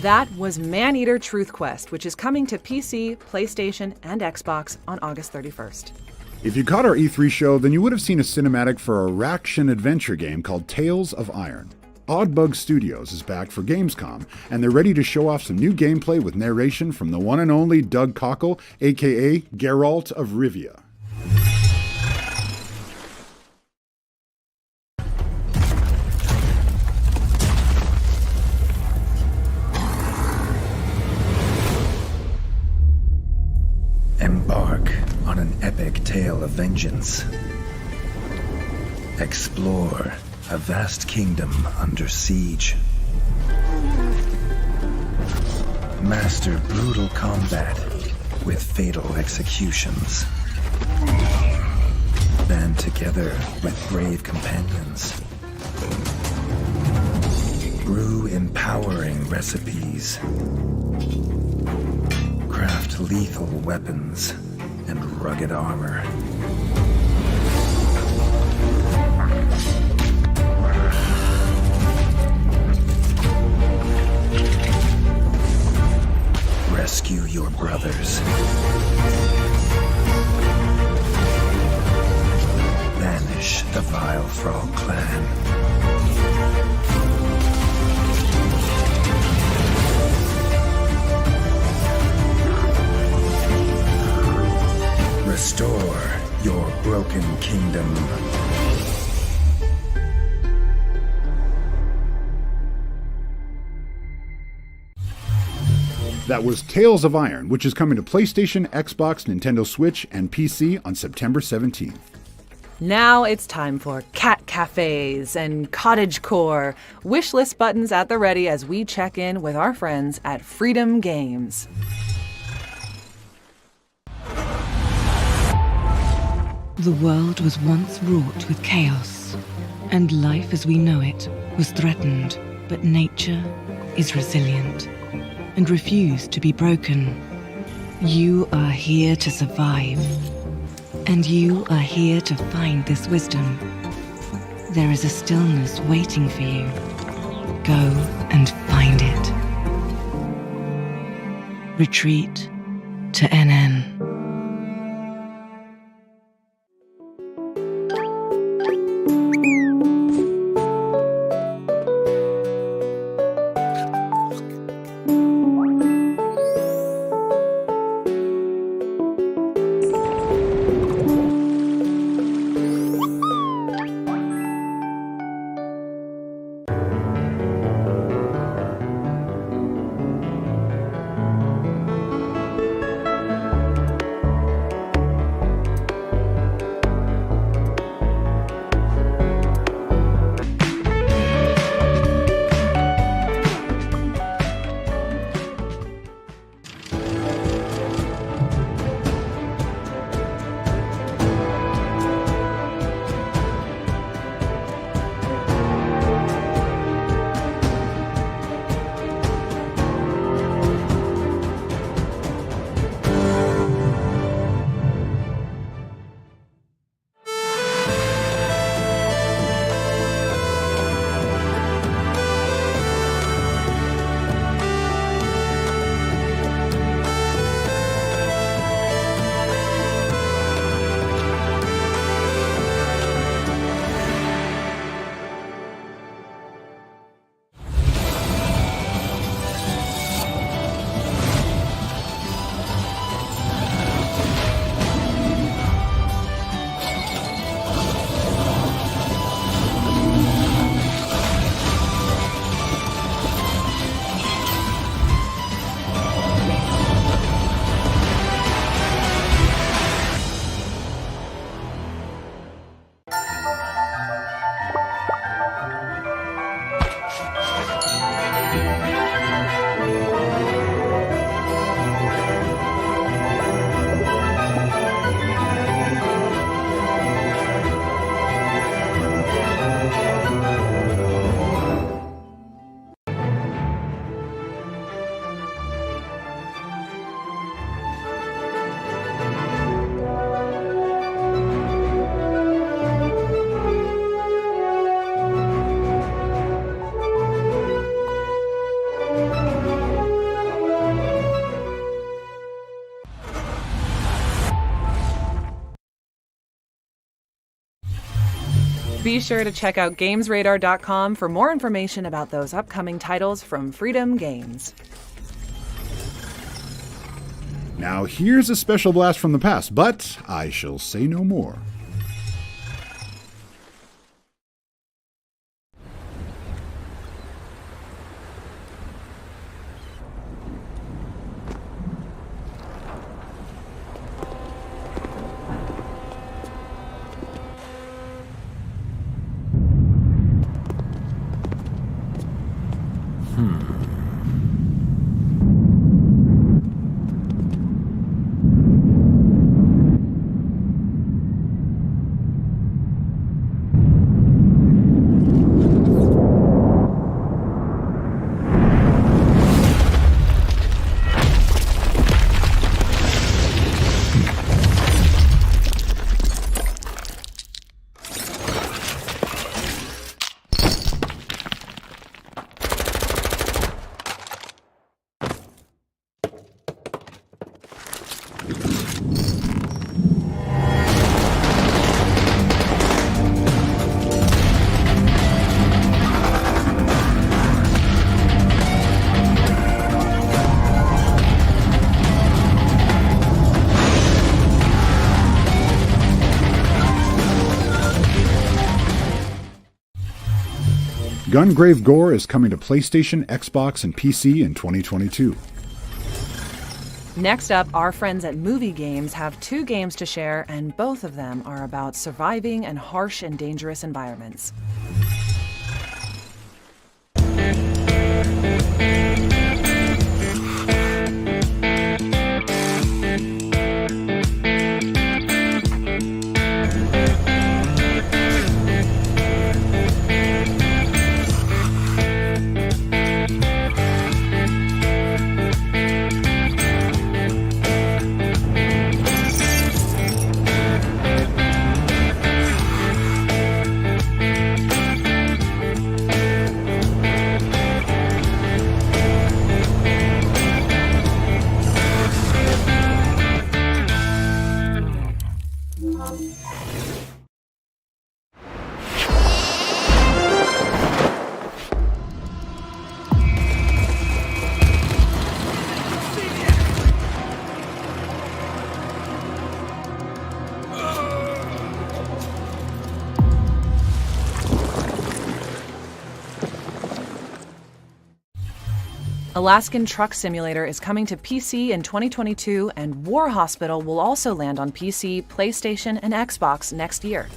That was Maneater Truth Quest, which is coming to PC, PlayStation, and Xbox on August 31st. If you caught our E3 show, then you would have seen a cinematic for a action adventure game called Tales of Iron. Oddbug Studios is back for Gamescom, and they're ready to show off some new gameplay with narration from the one and only Doug Cockle, aka Geralt of Rivia. Embark on an epic tale of vengeance. Explore a vast kingdom under siege. Master brutal combat with fatal executions. Band together with brave companions. Brew empowering recipes. Craft lethal weapons and rugged armor. Rescue your brothers. Banish the vile Frog clan. Restore your broken kingdom. That was Tales of Iron, which is coming to PlayStation, Xbox, Nintendo Switch, and PC on September 17th. Now it's time for cat cafes and cottagecore. Wishlist buttons at the ready as we check in with our friends at Freedom Games. The world was once wrought with chaos, and life as we know it was threatened. But nature is resilient and refused to be broken. You are here to survive, and you are here to find this wisdom. There is a stillness waiting for you. Go and find it. Retreat to NN. Be sure to check out GamesRadar.com for more information about those upcoming titles from Freedom Games. Now here's a special blast from the past, but I shall say no more. Gungrave Gore is coming to PlayStation, Xbox, and PC in 2022. Next up, our friends at Movie Games have 2 games to share, and both of them are about surviving in harsh and dangerous environments. Alaskan Truck Simulator is coming to PC in 2022, and War Hospital will also land on PC, PlayStation, and Xbox next year.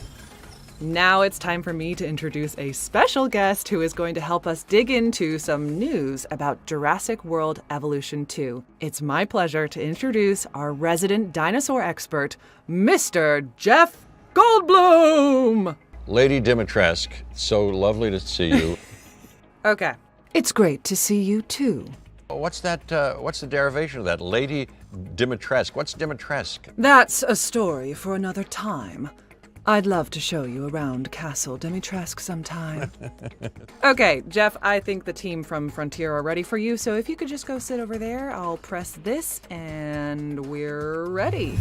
Now it's time for me to introduce a special guest who is going to help us dig into some news about Jurassic World Evolution 2. It's my pleasure to introduce our resident dinosaur expert, Mr. Jeff Goldblum! Lady Dimitrescu, so lovely to see you. Okay. It's great to see you, too. What's that, what's the derivation of that? Lady Dimitrescu. What's Dimitrescu? That's a story for another time. I'd love to show you around Castle Dimitrescu sometime. Okay, Jeff, I think the team from Frontier are ready for you, so if you could just go sit over there, I'll press this, and we're ready.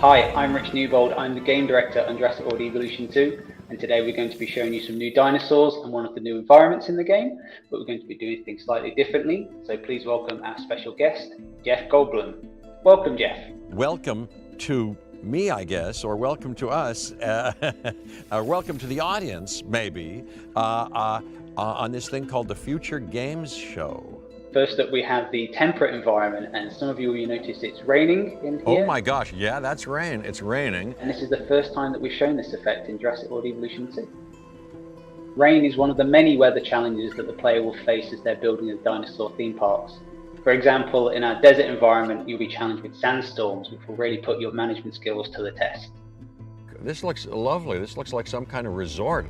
Hi, I'm Rich Newbold. I'm the game director on Jurassic World Evolution 2, and today we're going to be showing you some new dinosaurs and one of the new environments in the game, but we're going to be doing things slightly differently, so please welcome our special guest, Jeff Goldblum. Welcome, Jeff. Welcome to me, I guess, or welcome to us, welcome to the audience, maybe, on this thing called the Future Games Show. First up, we have the temperate environment, and some of you will notice it's raining in here. Oh my gosh, yeah, that's rain. It's raining. And this is the first time that we've shown this effect in Jurassic World Evolution 2. Rain is one of the many weather challenges that the player will face as they're building the dinosaur theme parks. For example, in our desert environment, you'll be challenged with sandstorms, which will really put your management skills to the test. This looks lovely. This looks like some kind of resort.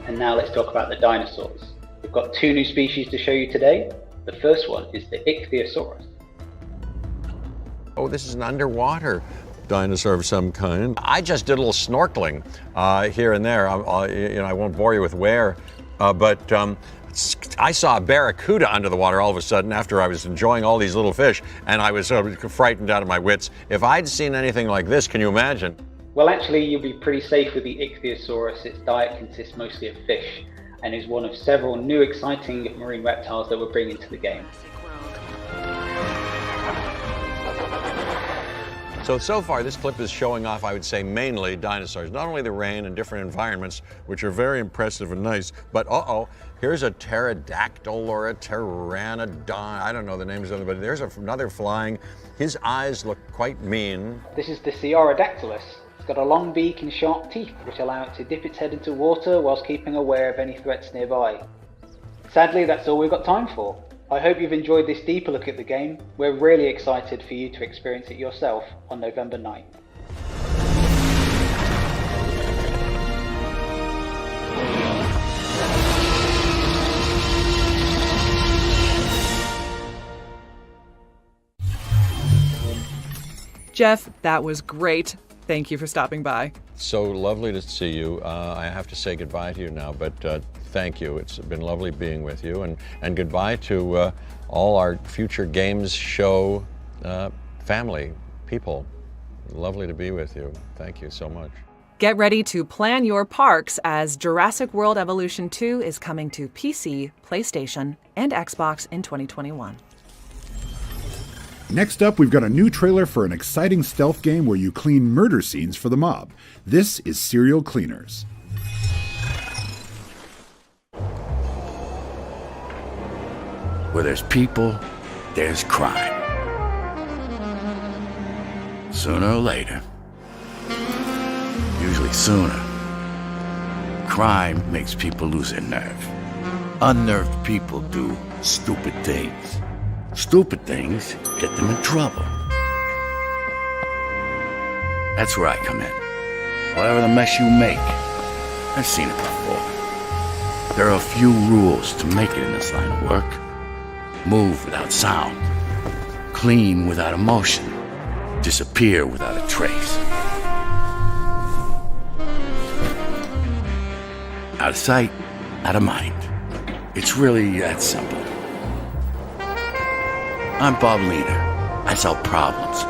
And now let's talk about the dinosaurs. We've got 2 new species to show you today. The first one is the Ichthyosaurus. Oh, this is an underwater dinosaur of some kind. I just did a little snorkeling here and there. I won't bore you with where but I saw a barracuda under the water all of a sudden after I was enjoying all these little fish, and I was frightened out of my wits. If I'd seen anything like this, can you imagine? Well, actually, you'll be pretty safe with the ichthyosaurus. Its diet consists mostly of fish and is one of several new exciting marine reptiles that we're bringing to the game. So far this clip is showing off, I would say, mainly dinosaurs. Not only the rain and different environments, which are very impressive and nice, but here's a pterodactyl or a pteranodon. I don't know the names of them, but there's another flying. His eyes look quite mean. This is the Sciuradactylus. It's got a long beak and sharp teeth, which allow it to dip its head into water whilst keeping aware of any threats nearby. Sadly, that's all we've got time for. I hope you've enjoyed this deeper look at the game. We're really excited for you to experience it yourself on November 9th. Jeff, that was great. Thank you for stopping by. So lovely to see you. I have to say goodbye to you now, but thank you. It's been lovely being with you, and goodbye to all our future games show family, people. Lovely to be with you. Thank you so much. Get ready to plan your parks as Jurassic World Evolution 2 is coming to PC, PlayStation, and Xbox in 2021. Next up, we've got a new trailer for an exciting stealth game where you clean murder scenes for the mob. This is Serial Cleaners. Where there's people, there's crime. Sooner or later, usually sooner, crime makes people lose their nerve. Unnerved people do stupid things. Stupid things get them in trouble. That's where I come in. Whatever the mess you make, I've seen it before. There are a few rules to make it in this line of work. Move without sound. Clean without emotion. Disappear without a trace. Out of sight, out of mind. It's really that simple. I'm Bob Leader. I solve problems.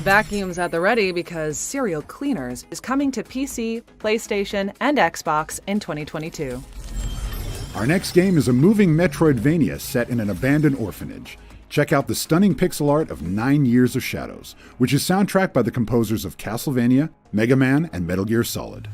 Vacuums at the ready because Serial Cleaners is coming to PC, PlayStation, and Xbox in 2022. Our next game is a moving Metroidvania set in an abandoned orphanage. Check out the stunning pixel art of 9 Years of Shadows, which is soundtracked by the composers of Castlevania, Mega Man, and Metal Gear Solid.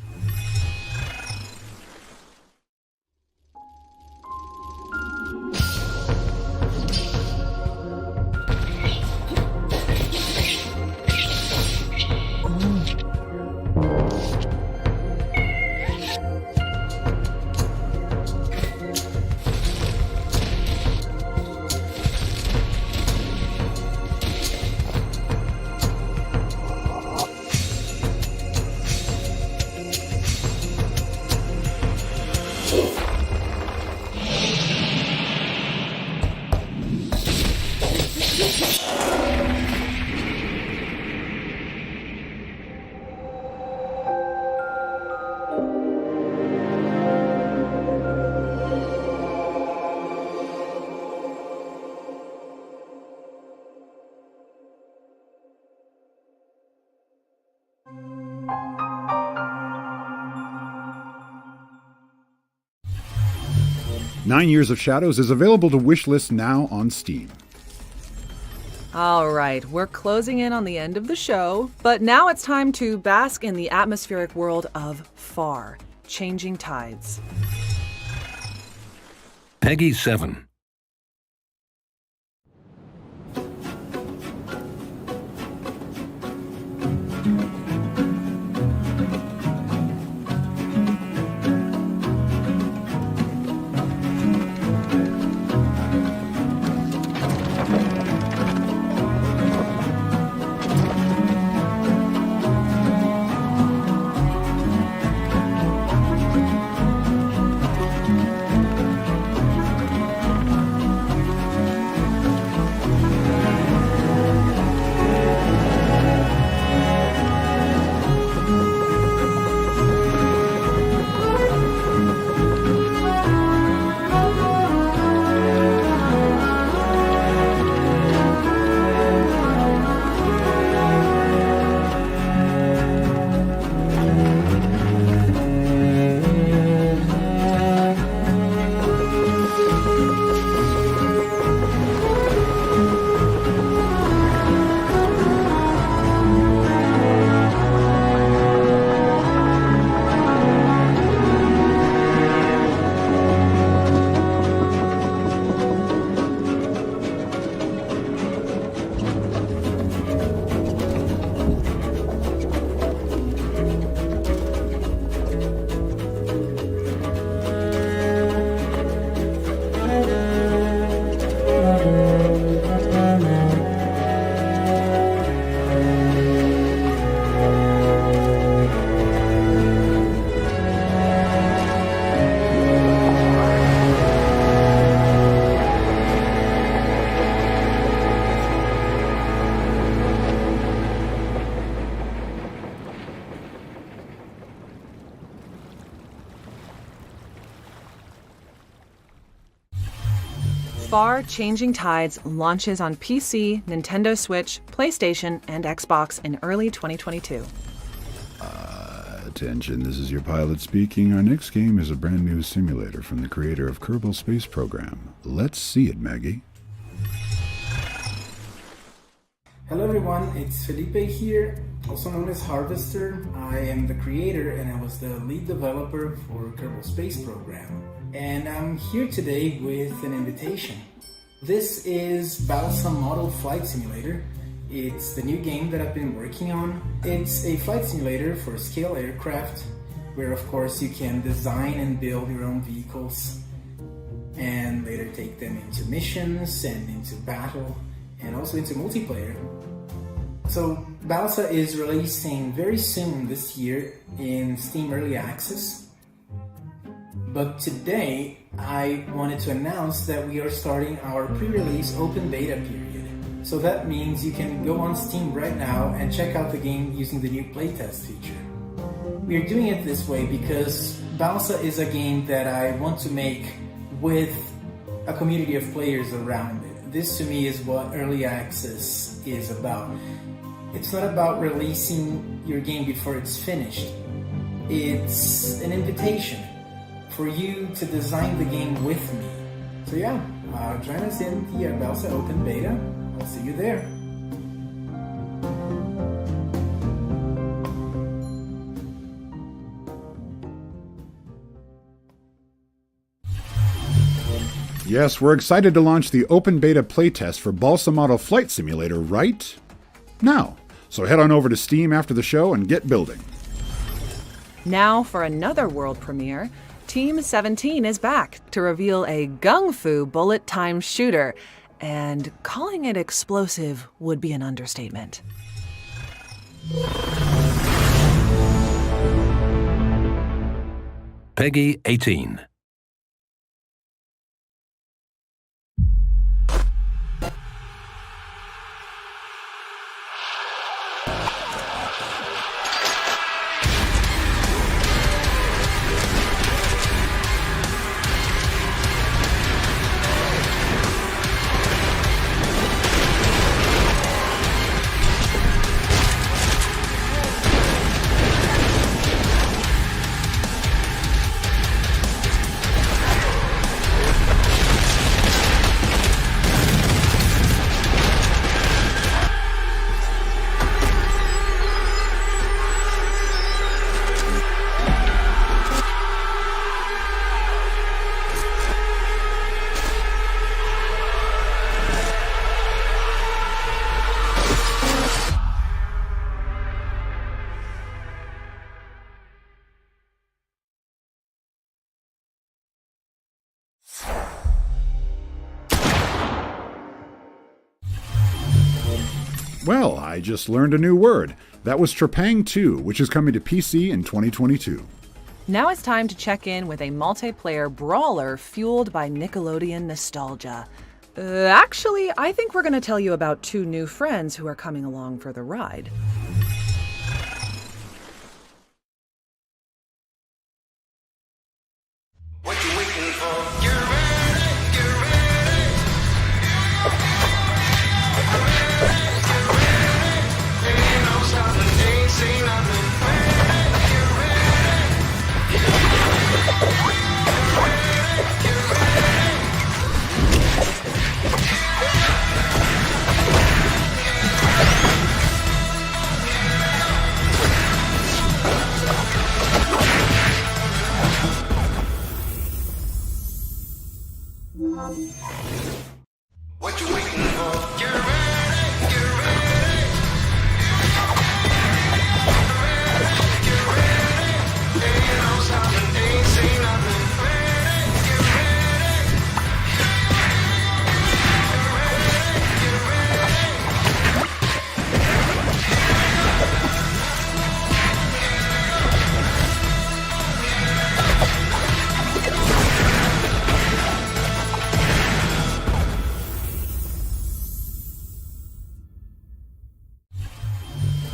Nine Years of Shadows is available to wishlist now on Steam. All right, we're closing in on the end of the show, but now it's time to bask in the atmospheric world of Far, Changing Tides. Peggy 7. Far Changing Tides launches on PC, Nintendo Switch, PlayStation, and Xbox in early 2022. Attention, this is your pilot speaking. Our next game is a brand new simulator from the creator of Kerbal Space Program. Let's see it, Maggie. Hello everyone, it's Felipe here, also known as Harvester. I am the creator and I was the lead developer for Kerbal Space Program. And I'm here today with an invitation. This is Balsa Model Flight Simulator. It's the new game that I've been working on. It's a flight simulator for scale aircraft, where of course you can design and build your own vehicles and later take them into missions and into battle and also into multiplayer. So Balsa is releasing very soon this year in Steam Early Access. But today I wanted to announce that we are starting our pre-release open beta period. So that means you can go on Steam right now and check out the game using the new playtest feature. We are doing it this way because Balsa is a game that I want to make with a community of players around it. This to me is what early access is about. It's not about releasing your game before it's finished. It's an invitation for you to design the game with me. So yeah, join us in the Balsa open beta. I'll see you there. Yes, we're excited to launch the open beta playtest for Balsa Model Flight Simulator right now. So head on over to Steam after the show and get building. Now for another world premiere, Team 17 is back to reveal a gung fu bullet time shooter. And calling it explosive would be an understatement. Peggy 18. Well, I just learned a new word. That was Trepang 2, which is coming to PC in 2022. Now it's time to check in with a multiplayer brawler fueled by Nickelodeon nostalgia. Actually, I think we're going to tell you about two new friends who are coming along for the ride. What you waiting for? Get ready, get ready. Get ready, ain't no stopping, ain't seen nothing. Get ready, get ready,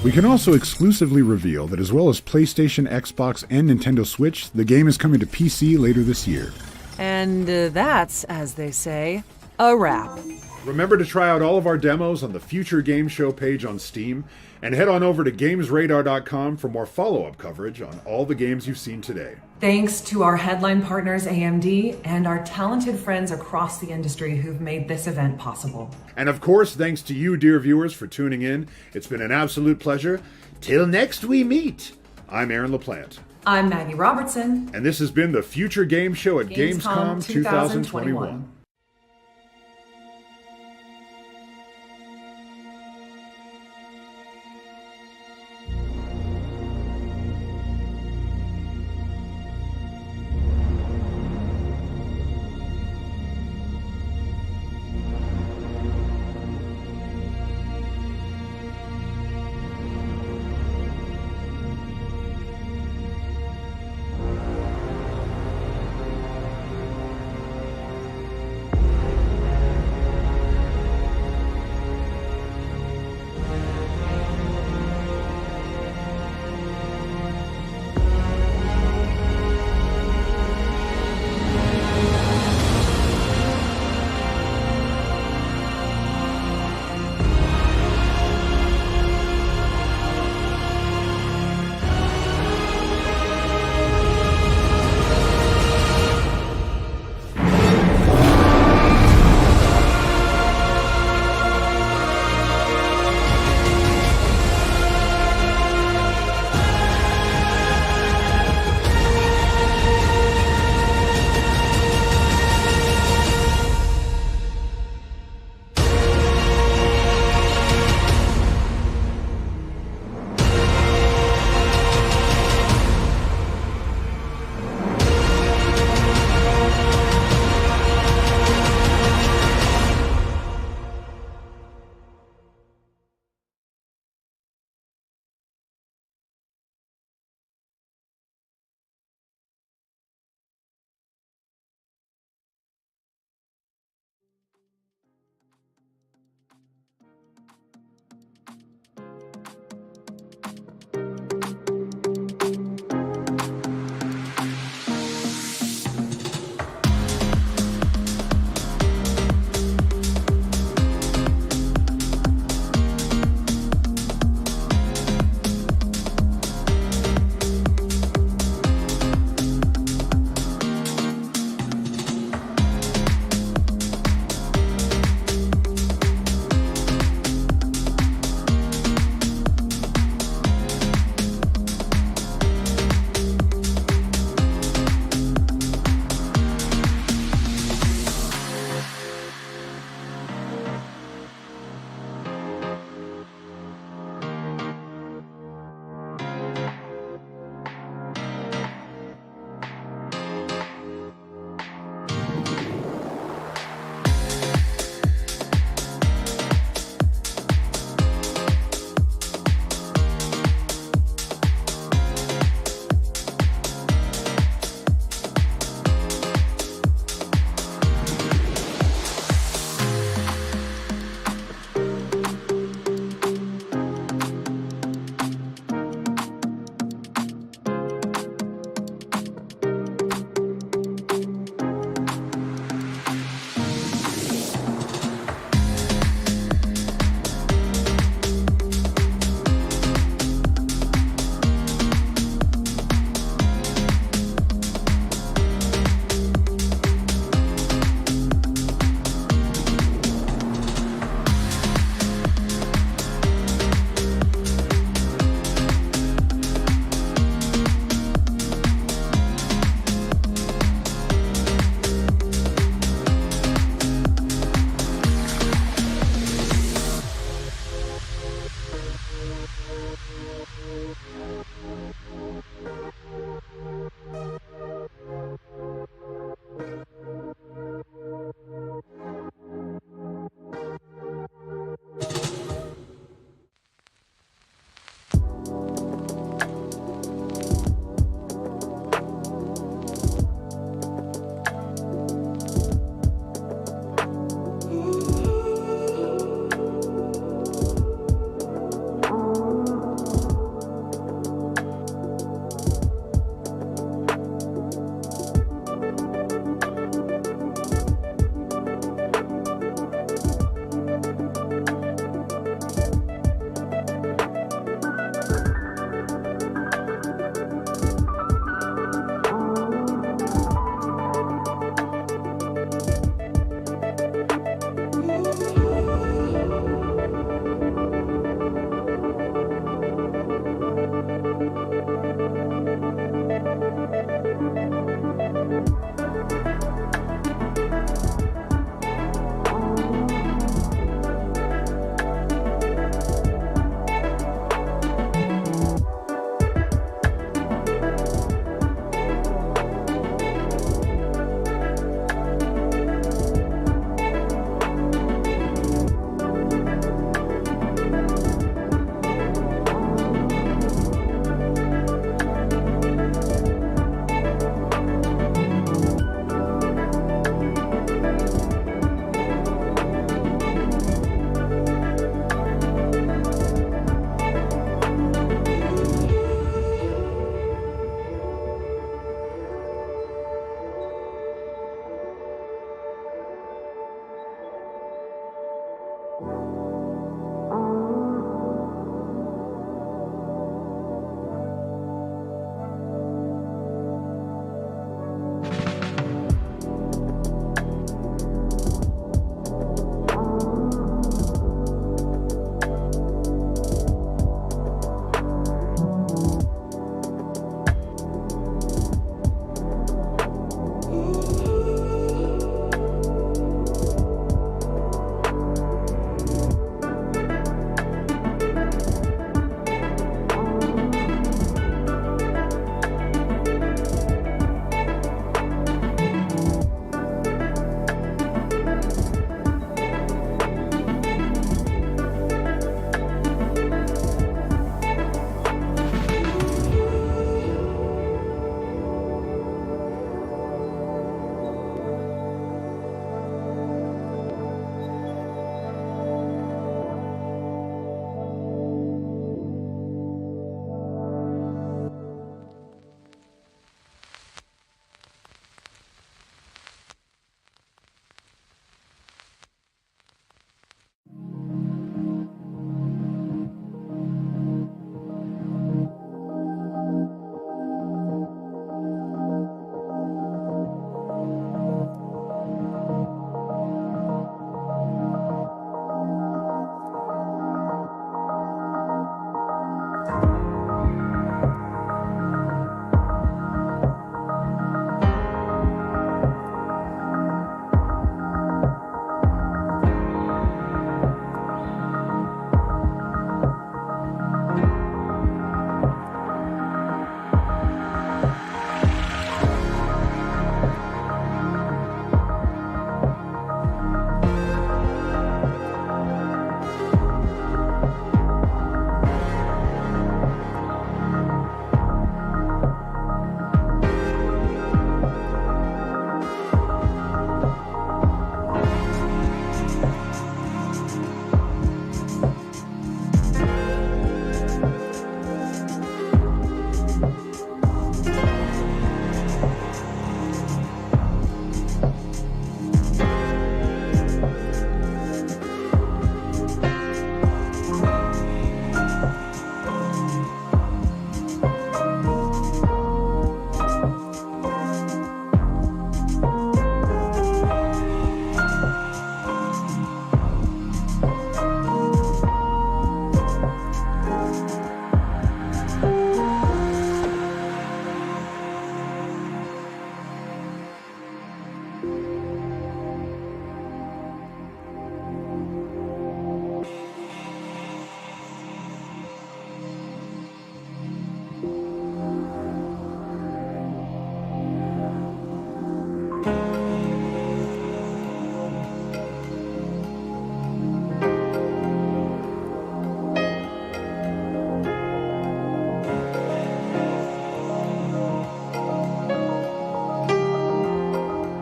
We can also exclusively reveal that as well as PlayStation, Xbox, and Nintendo Switch, the game is coming to PC later this year. And that's, as they say, a wrap. Remember to try out all of our demos on the Future Game Show page on Steam, and head on over to GamesRadar.com for more follow-up coverage on all the games you've seen today. Thanks to our headline partners AMD and our talented friends across the industry who've made this event possible. And of course, thanks to you, dear viewers, for tuning in. It's been an absolute pleasure. Till next we meet, I'm Aaron LaPlante. I'm Maggie Robertson. And this has been the Future Game Show at Gamescom 2021.